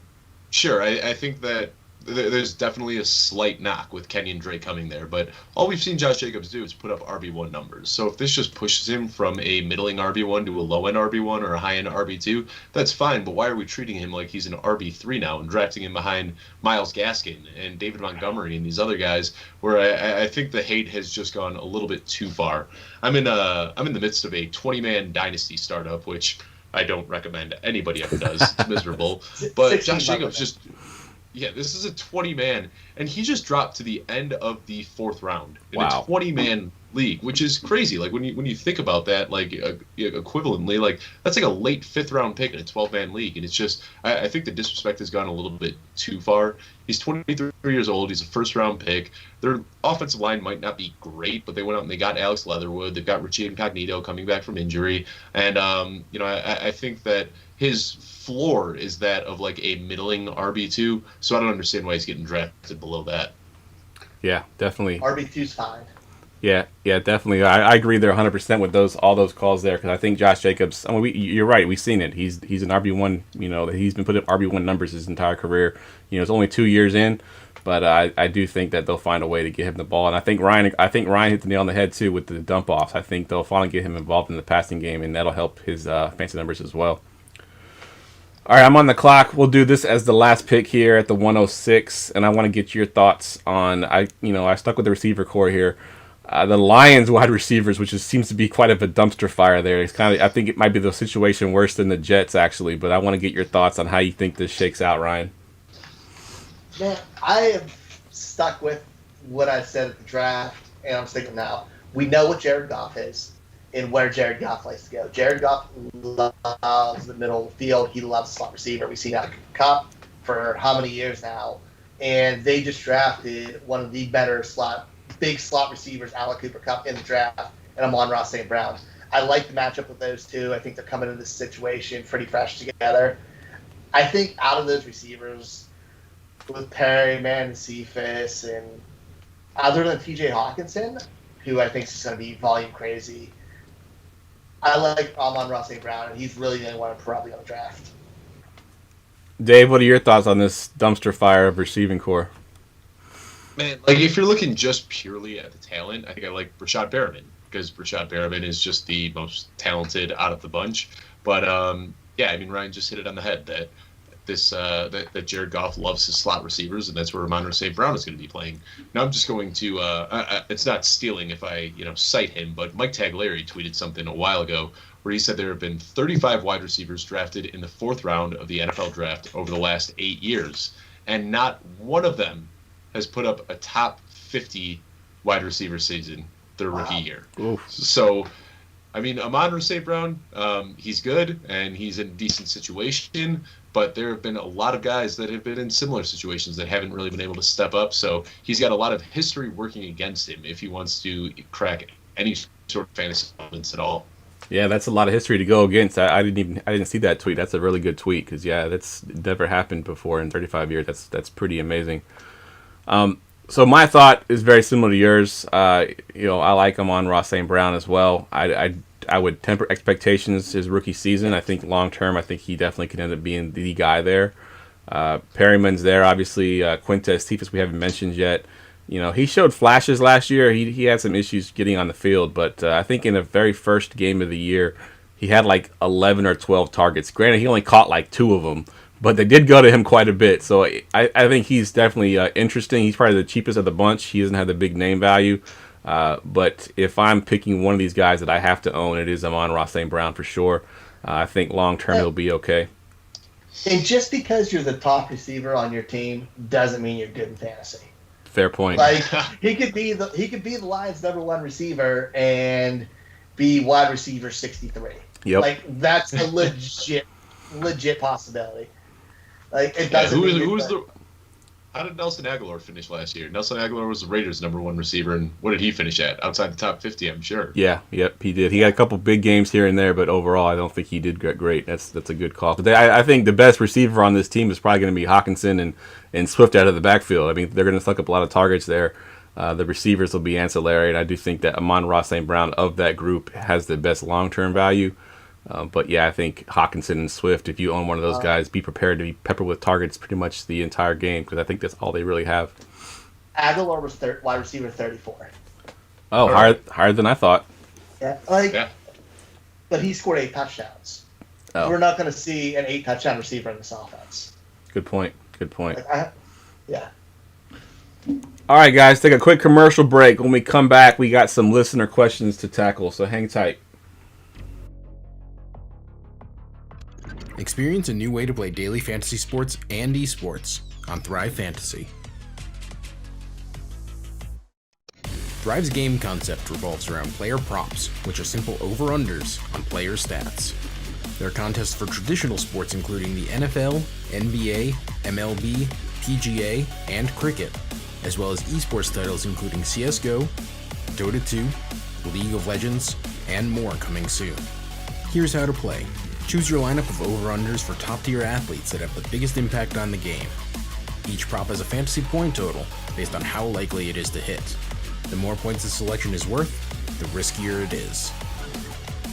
think that there's definitely a slight knock with Kenyon Drake coming there, but all we've seen Josh Jacobs do is put up RB1 numbers. So if this just pushes him from a middling RB1 to a low-end RB1 or a high-end RB2, that's fine, but why are we treating him like he's an RB3 now and drafting him behind Myles Gaskin and David Montgomery and these other guys, where I think the hate has just gone a little bit too far. I'm in the midst of a 20-man dynasty startup, which I don't recommend anybody ever does. It's miserable. But Josh Jacobs this is a 20-man, and he just dropped to the end of the 4th round in a 20-man league, which is crazy. Like, when you think about that, like, equivalently, like, that's like a late 5th round pick in a 12-man league, and it's just, I think the disrespect has gone a little bit too far. He's 23 years old. He's a first-round pick. Their offensive line might not be great, but they went out and they got Alex Leatherwood. They've got Richie Incognito coming back from injury, and I think that his floor is that of like a middling RB2, so I don't understand why he's getting drafted below that. Yeah, definitely. RB2's fine. Yeah, definitely. I agree there 100% with all those calls there, because I think Josh Jacobs, you're right, we've seen it. He's an RB1, he's been putting up RB1 numbers his entire career. It's only 2 years in, but I do think that they'll find a way to get him the ball. And I think Ryan hit the nail on the head too with the dump offs. I think they'll finally get him involved in the passing game, and that'll help his fantasy numbers as well. All right, I'm on the clock. We'll do this as the last pick here at the 106, and I want to get your thoughts on. I stuck with the receiver core here. The Lions wide receivers, which seems to be quite of a dumpster fire there. It's kind of, I think it might be the situation worse than the Jets actually, but I want to get your thoughts on how you think this shakes out, Ryan. Man, I am stuck with what I said at the draft, and I'm sticking now. We know what Jared Goff is and where Jared Goff likes to go. Jared Goff loves the middle of the field. He loves slot receiver. We've seen that Cup for how many years now, and they just drafted one of the better big slot receivers, Alec Cooper Cup, in the draft, and Amon-Ra St. Brown. I like the matchup with those two. I think they're coming into this situation pretty fresh together. I think out of those receivers, with Perryman and Cephas, and other than T.J. Hawkinson, who I think is going to be volume crazy, I like Amon-Ra St. Brown, and he's really the only one I'm probably going to draft. Dave, what are your thoughts on this dumpster fire of receiving core? Man, like if you're looking just purely at the talent, I think I like Rashad Perriman because Rashad Perriman is just the most talented out of the bunch. But yeah, I mean Ryan just hit it on the head that that Jared Goff loves his slot receivers, and that's where Amon-Ra St. Brown is going to be playing. Now I'm just going to it's not stealing if I cite him, but Mike Taglieri tweeted something a while ago where he said there have been 35 wide receivers drafted in the 4th round of the NFL draft over the last 8 years, and not one of them has put up a top 50 wide receiver season their rookie year. Oof. So, I mean, Amon-Ra St. Brown, he's good, and he's in a decent situation, but there have been a lot of guys that have been in similar situations that haven't really been able to step up, so he's got a lot of history working against him if he wants to crack any sort of fantasy elements at all. Yeah, that's a lot of history to go against. I didn't see that tweet. That's a really good tweet because that's never happened before in 35 years. That's pretty amazing. So my thought is very similar to yours. I like Amon-Ra St. Brown as well. I would temper expectations his rookie season. I think long term, I think he definitely could end up being the guy there. Perryman's there, obviously. Quintez Cephas we haven't mentioned yet. He showed flashes last year. He had some issues getting on the field, but I think in the very first game of the year, he had like 11 or 12 targets. Granted, he only caught like 2 of them. But they did go to him quite a bit, so I think he's definitely interesting. He's probably the cheapest of the bunch. He doesn't have the big name value. But if I'm picking one of these guys that I have to own, it is Amon-Ra St. Brown for sure. I think long-term he'll be okay. And just because you're the top receiver on your team doesn't mean you're good in fantasy. Fair point. Like, he could be the Lions' #1 receiver and be wide receiver 63. Yep. Like, that's a legit possibility. Like, it doesn't. How did Nelson Aguilar finish last year? Nelson Aguilar was the Raiders' #1 receiver, and what did he finish at? Outside the top 50, I'm sure. Yep, he did. He had a couple big games here and there, but overall, I don't think he did great. That's a good call. I think the best receiver on this team is probably going to be Hawkinson and Swift out of the backfield. I mean, they're going to suck up a lot of targets there. The receivers will be ancillary, and I do think that Amon-Ra St. Brown of that group has the best long-term value. But yeah, I think Hawkinson and Swift, if you own one of those guys, be prepared to be peppered with targets pretty much the entire game because I think that's all they really have. Aguilar was wide receiver 34. Oh, higher than I thought. Yeah, but he scored 8 touchdowns. Oh. We're not going to see an 8-touchdown receiver in this offense. Good point. Yeah. All right, guys, take a quick commercial break. When we come back, we got some listener questions to tackle, so hang tight. Experience a new way to play daily fantasy sports and esports on Thrive Fantasy. Thrive's game concept revolves around player props, which are simple over-unders on player stats. There are contests for traditional sports including the NFL, NBA, MLB, PGA, and cricket, as well as esports titles including CSGO, Dota 2, League of Legends, and more coming soon. Here's how to play. Choose your lineup of over-unders for top-tier athletes that have the biggest impact on the game. Each prop has a fantasy point total based on how likely it is to hit. The more points the selection is worth, the riskier it is.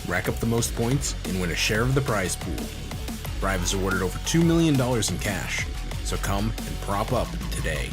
Rack up the most points and win a share of the prize pool. Thrive is awarded over $2 million in cash, so come and prop up today.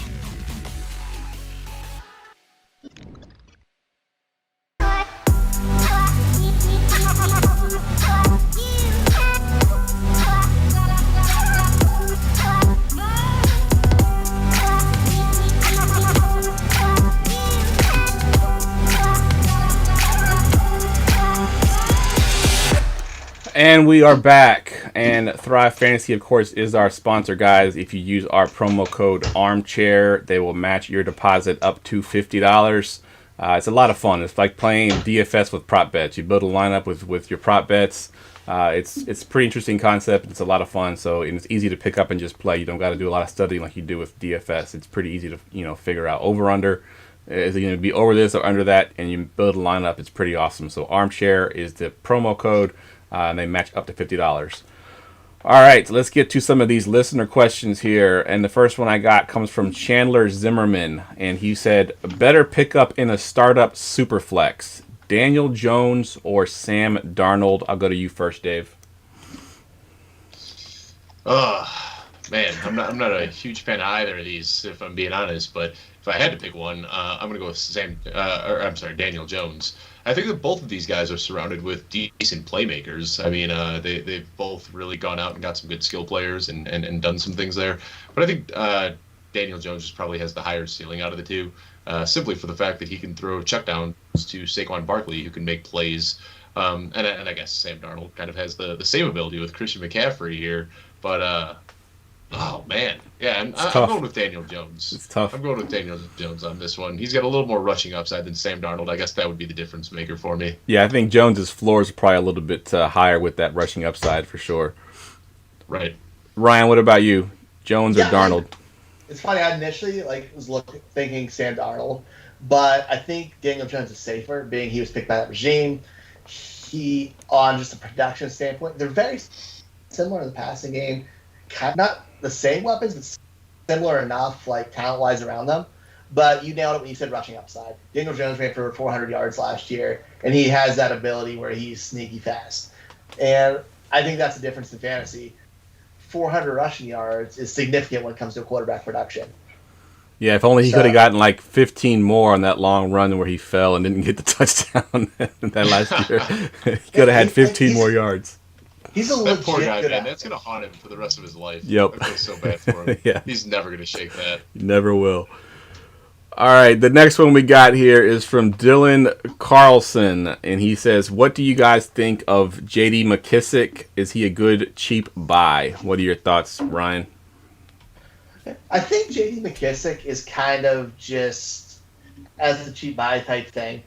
And we are back. And Thrive Fantasy, of course, is our sponsor, guys. If you use our promo code Armchair, they will match your deposit up to $50. It's a lot of fun. It's like playing DFS with prop bets. You build a lineup with your prop bets. It's a pretty interesting concept. It's a lot of fun. So and it's easy to pick up and just play. You don't got to do a lot of studying like you do with DFS. It's pretty easy to figure out over under. Is it going to be over this or under that? And you build a lineup. It's pretty awesome. So Armchair is the promo code. And they match up to $50. All right, so let's get to some of these listener questions here. And the first one I got comes from Chandler Zimmerman. And he said, better pick up in a startup superflex, Daniel Jones or Sam Darnold? I'll go to you first, Dave. Man, I'm not a huge fan of either of these, if I'm being honest. But if I had to pick one, I'm going to go with Daniel Jones. I think that both of these guys are surrounded with decent playmakers. I mean, they've both really gone out and got some good skill players and done some things there. But I think Daniel Jones just probably has the higher ceiling out of the two, simply for the fact that he can throw checkdowns to Saquon Barkley, who can make plays. And I guess Sam Darnold kind of has the same ability with Christian McCaffrey here. But oh man, yeah, I'm going with Daniel Jones. It's tough. I'm going with Daniel Jones on this one. He's got a little more rushing upside than Sam Darnold. I guess that would be the difference maker for me. Yeah, I think Jones's floor is probably a little bit higher with that rushing upside for sure. Right. Ryan, what about you? Jones or Darnold? It's funny. I initially was thinking Sam Darnold, but I think Daniel Jones is safer, being he was picked by that regime. He, on just a production standpoint, they're very similar in the passing game. Not the same weapons, but similar enough, like talent-wise around them. But you nailed it when you said rushing upside. Daniel Jones ran for 400 yards last year, and he has that ability where he's sneaky fast. And I think that's the difference in fantasy. 400 rushing yards is significant when it comes to quarterback production. Yeah, if only he could have gotten like 15 more on that long run where he fell and didn't get the touchdown that last year. He could have had 15 more yards. He's a that poor guy, good man. athlete. That's going to haunt him for the rest of his life. Yep. I feel so bad for him. Yeah. He's never going to shake that. He never will. All right, the next one we got here is from Dylan Carlson, and he says, what do you guys think of J.D. McKissick? Is he a good, cheap buy? What are your thoughts, Ryan? I think J.D. McKissick is kind of just as the cheap buy type thing.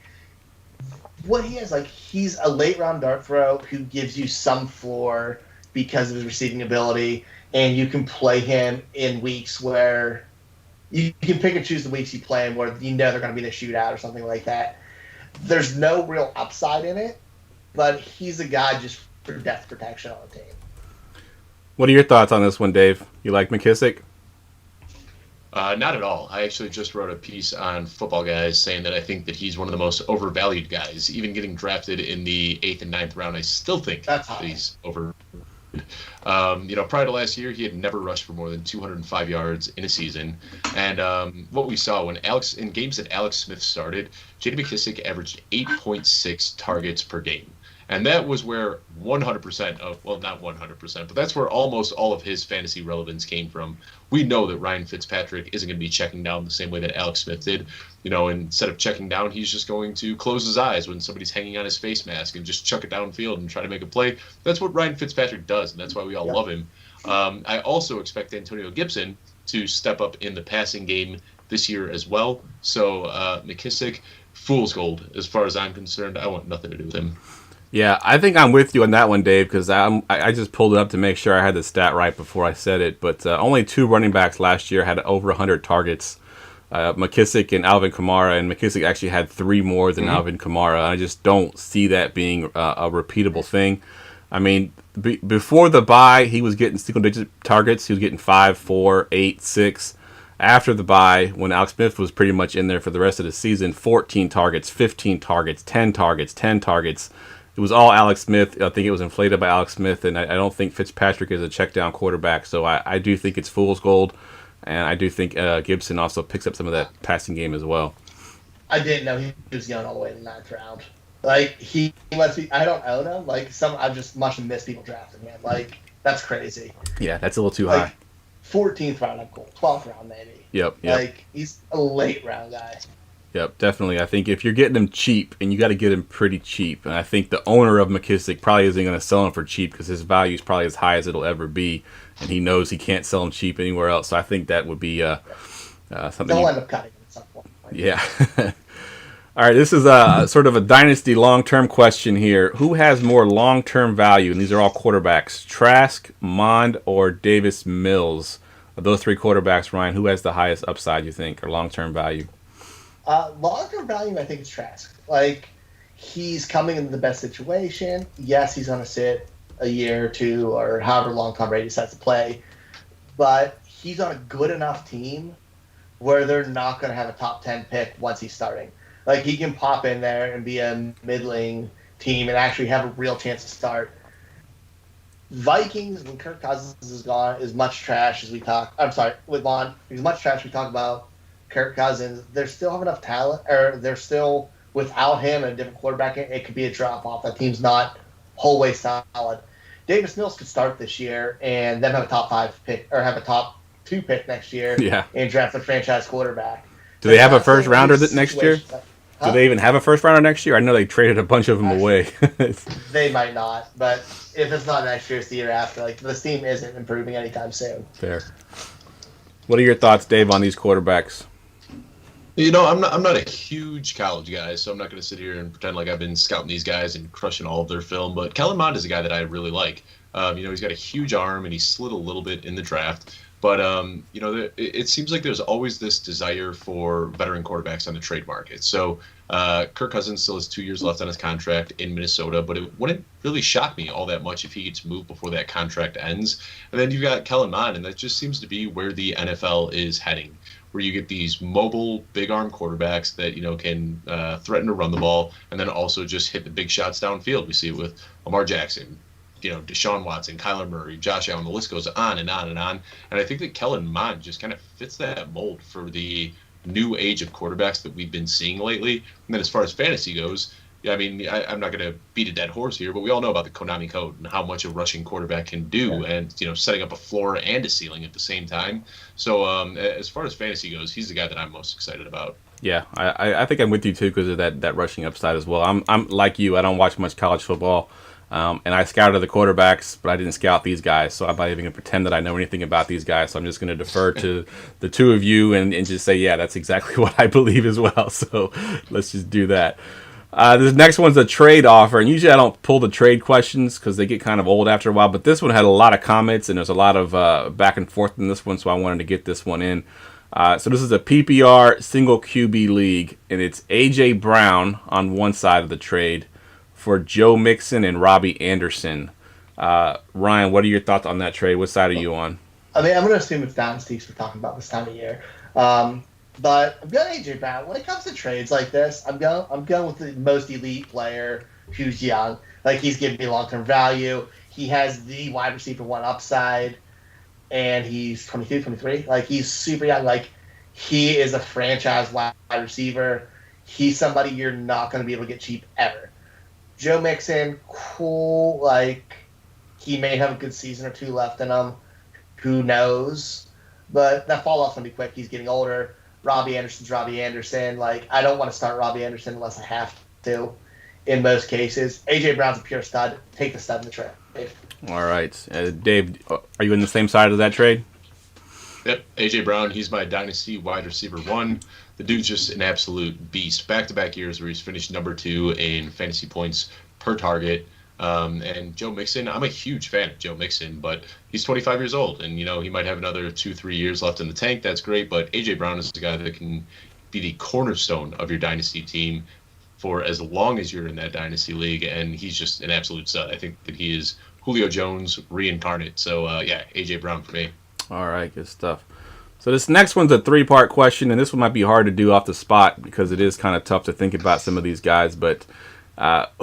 What he is, he's a late-round dart throw who gives you some floor because of his receiving ability, and you can play him in weeks where you can pick and choose the weeks you play him where you know they're going to be in a shootout or something like that. There's no real upside in it, but he's a guy just for depth protection on the team. What are your thoughts on this one, Dave? You like McKissick? Not at all. I actually just wrote a piece on Football Guys saying that I think that he's one of the most overvalued guys. Even getting drafted in the 8th and 9th round, I still think that he's over. Prior to last year, he had never rushed for more than 205 yards in a season. And what we saw in games that Alex Smith started, J.D. McKissick averaged 8.6 targets per game. And that was where 100% of, well, not 100%, but that's where almost all of his fantasy relevance came from. We know that Ryan Fitzpatrick isn't going to be checking down the same way that Alex Smith did. Instead of checking down, he's just going to close his eyes when somebody's hanging on his face mask and just chuck it downfield and try to make a play. That's what Ryan Fitzpatrick does, and that's why we all love him. I also expect Antonio Gibson to step up in the passing game this year as well. So McKissick, fool's gold as far as I'm concerned. I want nothing to do with him. Yeah, I think I'm with you on that one, Dave, because I just pulled it up to make sure I had the stat right before I said it. But only 2 running backs last year had over 100 targets, McKissick and Alvin Kamara, and McKissick actually had 3 more than Alvin Kamara. I just don't see that being a repeatable thing. I mean, before the bye, he was getting single-digit targets. He was getting 5, 4, 8, 6. After the bye, when Alex Smith was pretty much in there for the rest of the season, 14 targets, 15 targets, 10 targets, 10 targets. It was all Alex Smith. I think it was inflated by Alex Smith, and I don't think Fitzpatrick is a check-down quarterback. So I do think it's fool's gold, and I do think Gibson also picks up some of that passing game as well. I didn't know he was going all the way to the 9th round. He lets me. I don't own him. I just must have missed people drafting him. That's crazy. Yeah, that's a little too high. 14th round, I'm cool. 12th round, maybe. Yep. He's a late round guy. Yep, definitely. I think if you're getting him cheap, and you got to get him pretty cheap, and I think the owner of McKissick probably isn't going to sell him for cheap because his value is probably as high as it'll ever be, and he knows he can't sell him cheap anywhere else. So I think that would be something. They'll end up cutting him at some point. Yeah. All right, this is sort of a dynasty long-term question here. Who has more long-term value? And these are all quarterbacks. Trask, Mond, or Davis Mills? Of those three quarterbacks, Ryan, who has the highest upside, you think, or long-term value? Long-term value, I think, is Trask. Like, he's coming into the best situation. Yes, he's going to sit a year or two or however long Tom Brady decides to play. But he's on a good enough team where they're not going to have a top 10 pick once he's starting. Like, he can pop in there and be a middling team and actually have a real chance to start. Vikings, when Kirk Cousins is gone, is much trash as we talk. I'm sorry, with Vaughn, as much trash we talk about Kirk Cousins. They still have enough talent, or they're still, without him and a different quarterback, it could be a drop-off. That team's not whole way solid. Davis Mills could start this year and then have a top 5 pick, or have a top 2 pick next year and draft a franchise quarterback. Do they have a first rounder next year? Do they even have a first rounder next year? I know they traded a bunch of them away. They might not, but if it's not next year, it's the year after. Like, this team isn't improving anytime soon. Fair. What are your thoughts, Dave, on these quarterbacks? You know, I'm not a huge college guy, so I'm not going to sit here and pretend like I've been scouting these guys and crushing all of their film. But Kellen Mond is a guy that I really like. He's got a huge arm, and he slid a little bit in the draft. But, it seems like there's always this desire for veteran quarterbacks on the trade market. So Kirk Cousins still has 2 years left on his contract in Minnesota, but it wouldn't really shock me all that much if he gets moved before that contract ends. And then you've got Kellen Mond, and that just seems to be where the NFL is heading, where you get these mobile, big-arm quarterbacks that, can threaten to run the ball and then also just hit the big shots downfield. We see it with Lamar Jackson, Deshaun Watson, Kyler Murray, Josh Allen, the list goes on and on and on. And I think that Kellen Mond just kind of fits that mold for the new age of quarterbacks that we've been seeing lately. And then as far as fantasy goes, I'm not going to beat a dead horse here, but we all know about the Konami code and how much a rushing quarterback can do and, setting up a floor and a ceiling at the same time. So as far as fantasy goes, he's the guy that I'm most excited about. Yeah, I think I'm with you, too, because of that rushing upside as well. I'm like you. I don't watch much college football. And I scouted the quarterbacks, but I didn't scout these guys, so I'm not even going to pretend that I know anything about these guys. So I'm just going to defer to the two of you and just say, yeah, that's exactly what I believe as well. So let's just do that. This next one's a trade offer, and usually I don't pull the trade questions because they get kind of old after a while, but this one had a lot of comments, and there's a lot of back and forth in this one, so I wanted to get this one in. So this is a PPR single QB league, and it's A.J. Brown on one side of the trade for Joe Mixon and Robbie Anderson. Ryan, what are your thoughts on that trade? What side are you on? I'm going to assume it's dynasties we're talking about this time of year. But I'm going AJ Brown. When it comes to trades like this, I'm going with the most elite player who's young. Like, he's giving me long-term value. He has the wide receiver 1 upside, and he's 22, 23. Like, he's super young. Like, he is a franchise wide receiver. He's somebody you're not going to be able to get cheap ever. Joe Mixon, cool. Like, he may have a good season or 2 left in him. Who knows? But that fall off's going to be quick. He's getting older. Robbie Anderson's Robbie Anderson. Like, I don't want to start Robbie Anderson unless I have to in most cases. A.J. Brown's a pure stud. Take the stud in the trade. All right. Dave, are you on the same side of that trade? Yep, A.J. Brown, he's my dynasty wide receiver 1. The dude's just an absolute beast. Back-to-back years where he's finished number 2 in fantasy points per target. And Joe Mixon, I'm a huge fan of Joe Mixon, but he's 25 years old, and, he might have another 2-3 years left in the tank. That's great, but A.J. Brown is the guy that can be the cornerstone of your dynasty team for as long as you're in that dynasty league, and he's just an absolute stud. I think that he is Julio Jones reincarnate. So, A.J. Brown for me. All right, good stuff. So this next one's a 3-part question, and this one might be hard to do off the spot because it is kind of tough to think about some of these guys. But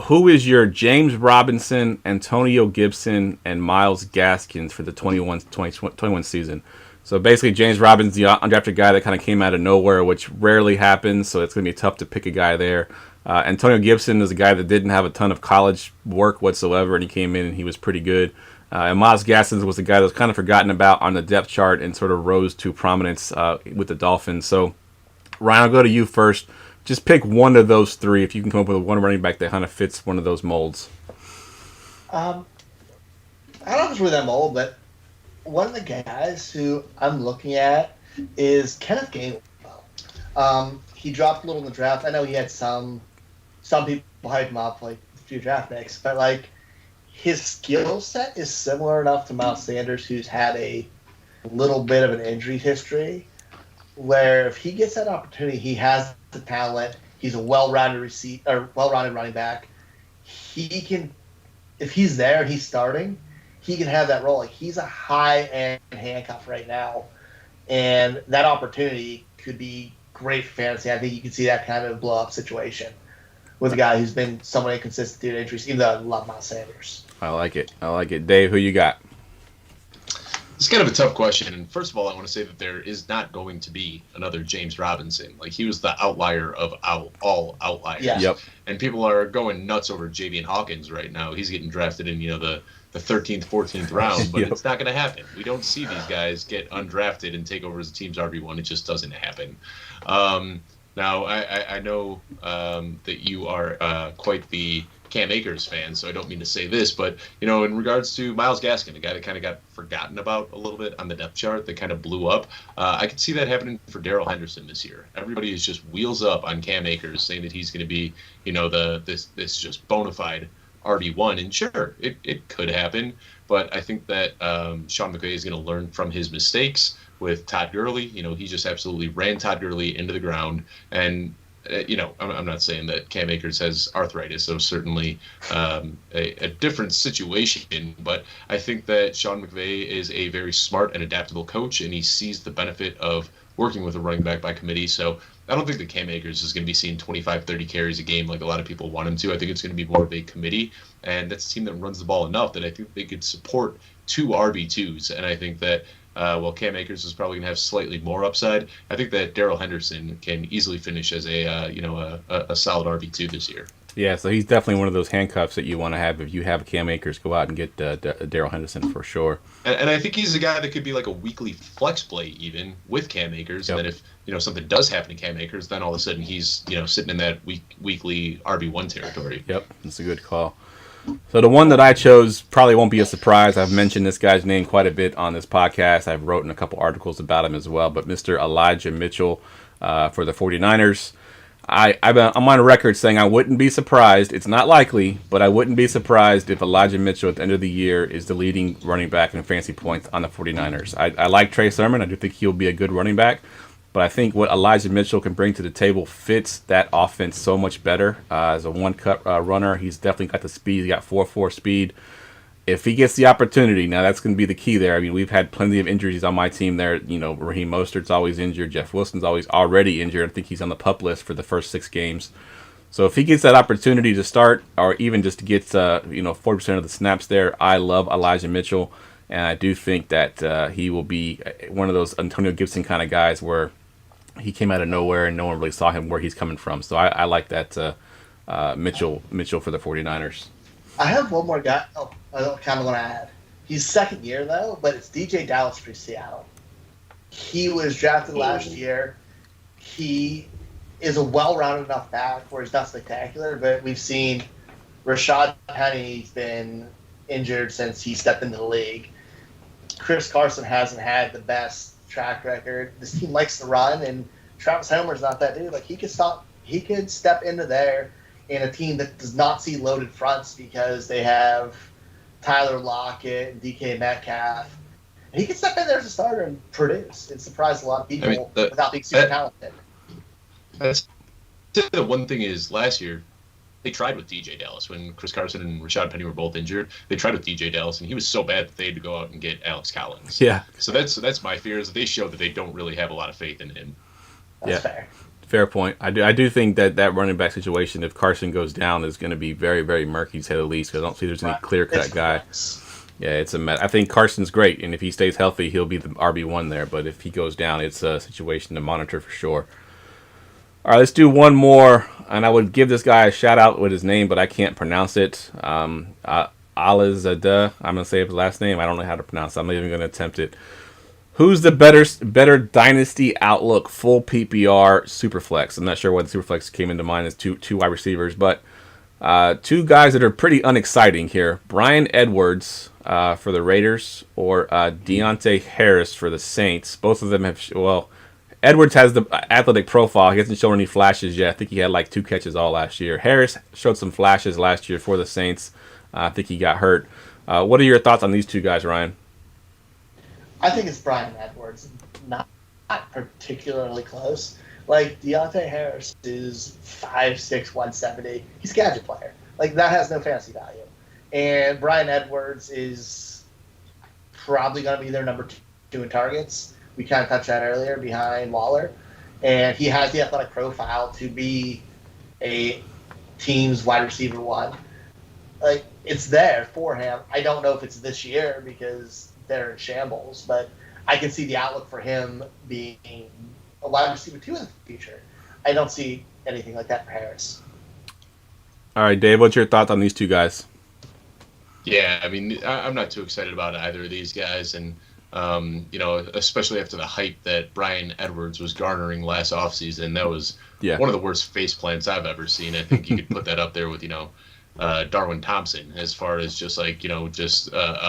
who is your James Robinson, Antonio Gibson, and Myles Gaskins for the 21 season? So basically, James Robinson's the undrafted guy that kind of came out of nowhere, which rarely happens, so it's going to be tough to pick a guy there. Antonio Gibson is a guy that didn't have a ton of college work whatsoever, and he came in and he was pretty good. And Myles Gaskins was the guy that was kind of forgotten about on the depth chart and sort of rose to prominence with the Dolphins. So, Ryan, I'll go to you first. Just pick one of those three if you can come up with one running back that kind of fits one of those molds. I don't know if it's really that mold, but one of the guys who I'm looking at is Kenneth Gainwell. He dropped a little in the draft. I know he had some people hype him up, like a few draft picks, but like his skill set is similar enough to Miles Sanders, who's had a little bit of an injury history, where if he gets that opportunity, he has the talent. He's a well-rounded running back. He can, if he's there and he's starting, he can have that role. Like, he's a high-end handcuff right now, and that opportunity could be great for fantasy. I think you can see that kind of blow-up situation with a guy who's been somewhat inconsistent due to injuries, even though I love Miles Sanders. I like it. Dave, who you got? It's kind of a tough question. And first of all, I want to say that there is not going to be another James Robinson. Like, he was the outlier of all outliers. Yeah. Yep. And people are going nuts over Javian Hawkins right now. He's getting drafted in, the 13th, 14th round, but Yep. It's not going to happen. We don't see these guys get undrafted and take over as a team's RB1. It just doesn't happen. Now, I know that you are quite the Cam Akers fan, so I don't mean to say this, but, in regards to Myles Gaskin, a guy that kind of got forgotten about a little bit on the depth chart that kind of blew up, I could see that happening for Darrell Henderson this year. Everybody is just wheels up on Cam Akers, saying that he's going to be, this just bona fide RB1, and sure, it could happen, but I think that Sean McVay is going to learn from his mistakes with Todd Gurley. He just absolutely ran Todd Gurley into the ground, and I'm not saying that Cam Akers has arthritis, so certainly a different situation, but I think that Sean McVay is a very smart and adaptable coach, and he sees the benefit of working with a running back by committee. So I don't think that Cam Akers is going to be seeing 25, 30 carries a game like a lot of people want him to. I think it's going to be more of a committee, and that's a team that runs the ball enough that I think they could support two RB2s, and I think that while Cam Akers is probably going to have slightly more upside, I think that Darrell Henderson can easily finish as a solid RB2 this year. Yeah, so he's definitely one of those handcuffs that you want to have if you have Cam Akers. Go out and get Darrell Henderson for sure. And I think he's a guy that could be like a weekly flex play even with Cam Akers. Yep. And then if something does happen to Cam Akers, then all of a sudden he's sitting in that weekly RB1 territory. Yep, that's a good call. So the one that I chose probably won't be a surprise. I've mentioned this guy's name quite a bit on this podcast. I've written a couple articles about him as well. But Mr. Elijah Mitchell for the 49ers. I'm on record saying I wouldn't be surprised. It's not likely, but I wouldn't be surprised if Elijah Mitchell at the end of the year is the leading running back in fantasy points on the 49ers. I like Trey Sermon. I do think he'll be a good running back. But I think what Elijah Mitchell can bring to the table fits that offense so much better. As a one-cut runner, he's definitely got the speed. He's got 4.4 speed. If he gets the opportunity, now that's going to be the key there. I mean, we've had plenty of injuries on my team there. Raheem Mostert's always injured. Jeff Wilson's already injured. I think he's on the PUP list for the first 6 games. So if he gets that opportunity to start, or even just to get 40% of the snaps there, I love Elijah Mitchell, and I do think that he will be one of those Antonio Gibson kind of guys where he came out of nowhere and no one really saw him where he's coming from. So I like that Mitchell for the 49ers. I have one more guy I kind of want to add. He's second year, though, but it's DJ Dallas for Seattle. He was drafted last year. He is a well-rounded enough back where he's not spectacular, but we've seen Rashad Penny's been injured since he stepped into the league. Chris Carson hasn't had the best track record. This team likes to run, and Travis Homer's not that dude. Like, he could step into there in a team that does not see loaded fronts because they have Tyler Lockett and DK Metcalf. And he can step in there as a starter and produce and surprise a lot of people without being super talented. The one thing is, last year, they tried with DJ Dallas. When Chris Carson and Rashad Penny were both injured, they tried with DJ Dallas, and he was so bad that they had to go out and get Alex Collins. Yeah. So that's my fear, is that they show that they don't really have a lot of faith in him. That's fair. Fair point. I do think that running back situation, if Carson goes down, is going to be very, very murky, to say the least. Because I don't see there's any clear-cut guy. Yeah, it's a mess. I think Carson's great, and if he stays healthy, he'll be the RB1 there. But if he goes down, it's a situation to monitor for sure. All right, let's do one more, and I would give this guy a shout-out with his name, but I can't pronounce it. Alizadeh, I'm going to say his last name. I don't know how to pronounce it. I'm not even going to attempt it. Who's the better dynasty outlook full PPR superflex? I'm not sure why the superflex came into mind as two wide receivers, but two guys that are pretty unexciting here: Bryan Edwards for the Raiders or Deontay Harris for the Saints. Both of them have Edwards has the athletic profile. He hasn't shown any flashes yet. I think he had like 2 catches all last year. Harris showed some flashes last year for the Saints. I think he got hurt. What are your thoughts on these two guys, Ryan? I think it's Bryan Edwards. Not particularly close. Like, Deontay Harris is 5'6", 170. He's a gadget player. Like, that has no fantasy value. And Bryan Edwards is probably going to be their number 2 in targets. We kind of touched that earlier, behind Waller. And he has the athletic profile to be a team's wide receiver 1. Like, it's there for him. I don't know if it's this year because they're in shambles, but I can see the outlook for him being a wide receiver 2 in the future. I don't see anything like that for Harris. All right, Dave, what's your thoughts on these two guys? Yeah, I mean, I'm not too excited about either of these guys, and especially after the hype that Bryan Edwards was garnering last offseason, that was one of the worst face plants I've ever seen. I think you could put that up there with, Darwin Thompson, as far as just a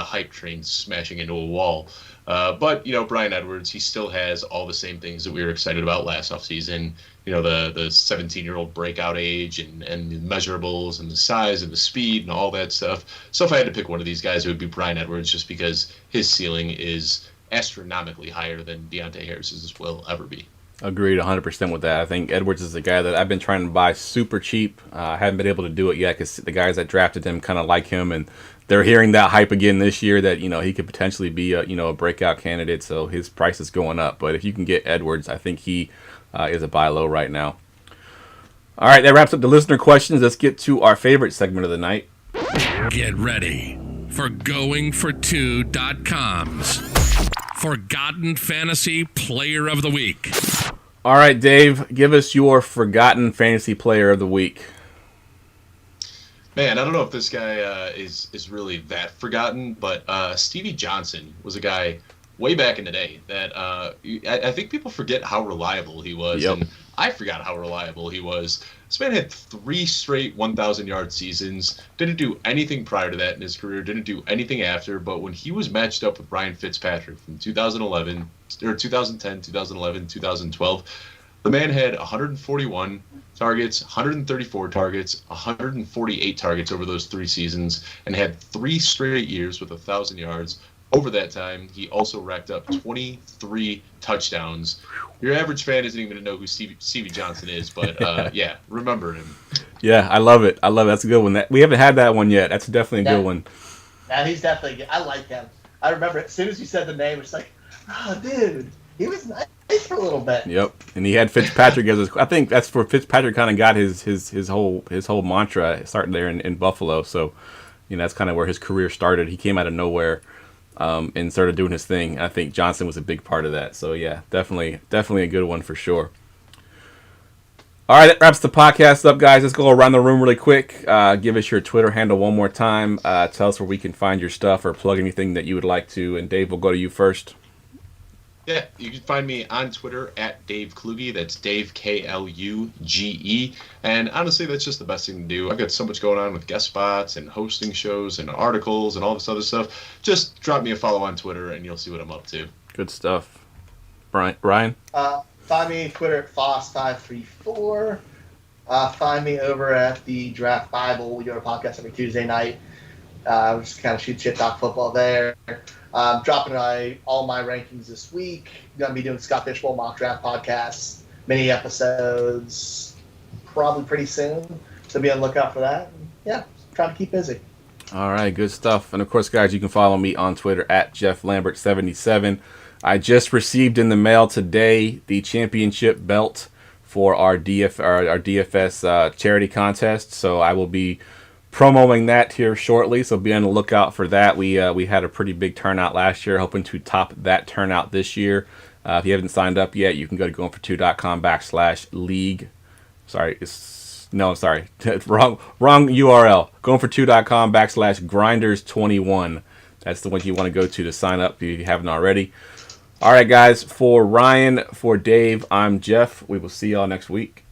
hype train smashing into a wall. But Bryan Edwards, he still has all the same things that we were excited about last offseason. The 17-year-old breakout age and the measurables and the size and the speed and all that stuff. So if I had to pick one of these guys, it would be Bryan Edwards, just because his ceiling is astronomically higher than Deontay Harris's will ever be. Agreed 100% with that. I think Edwards is the guy that I've been trying to buy super cheap. I haven't been able to do it yet because the guys that drafted him kind of like him, and they're hearing that hype again this year that he could potentially be a breakout candidate. So his price is going up. But if you can get Edwards, I think he is a buy low right now. All right, that wraps up the listener questions. Let's get to our favorite segment of the night. Get ready for GoingFor2.com's Forgotten Fantasy Player of the Week. All right, Dave, give us your Forgotten Fantasy Player of the Week. Man, I don't know if this guy is really that forgotten, but Stevie Johnson was a guy way back in the day that I think people forget how reliable he was. Yep. And I forgot how reliable he was. This man had 3 straight 1,000-yard seasons. Didn't do anything prior to that in his career. Didn't do anything after. But when he was matched up with Ryan Fitzpatrick from 2010, 2011, 2012, the man had 141 targets, 134 targets, 148 targets over those 3 seasons, and had 3 straight years with 1,000 yards. Over that time, he also racked up 23 touchdowns. Your average fan isn't even going to know who Stevie Johnson is, but remember him. Yeah, I love it. That's a good one. We haven't had that one yet. That's definitely a good one. Yeah, he's definitely good. I like him. I remember as soon as you said the name, it's like, oh, dude, he was nice for a little bit. Yep, and he had Fitzpatrick as his. I think that's where Fitzpatrick kind of got his whole mantra starting there in Buffalo. So, that's kind of where his career started. He came out of nowhere. And started doing his thing. I think Johnson was a big part of that. So, yeah, definitely a good one for sure. All right, that wraps the podcast up, guys. Let's go around the room really quick. Give us your Twitter handle one more time. Tell us where we can find your stuff or plug anything that you would like to. And, Dave, we'll go to you first. Yeah, you can find me on Twitter at Dave Kluge. That's Dave, Kluge. And honestly, that's just the best thing to do. I've got so much going on with guest spots and hosting shows and articles and all this other stuff. Just drop me a follow on Twitter and you'll see what I'm up to. Good stuff. Ryan? Find me on Twitter at Foss534. Find me over at the Draft Bible. We do a podcast every Tuesday night. We just kind of shoot shit, talk football there. Dropping all my rankings this week. Going to be doing Scott Fishbowl mock draft podcasts, mini episodes, probably pretty soon. So be on the lookout for that. Yeah, trying to keep busy. All right, good stuff. And of course, guys, you can follow me on Twitter at JeffLambert77. I just received in the mail today the championship belt for our DFS charity contest. So I will be promoting that here shortly, so be on the lookout for that. We had a pretty big turnout last year, hoping to top that turnout this year. If you haven't signed up yet, you can go to goingfor2.com/league. Sorry, wrong URL. Goingfor2.com/grinders21. That's the one you want to go to sign up if you haven't already. All right, guys. For Ryan, for Dave, I'm Jeff. We will see y'all next week.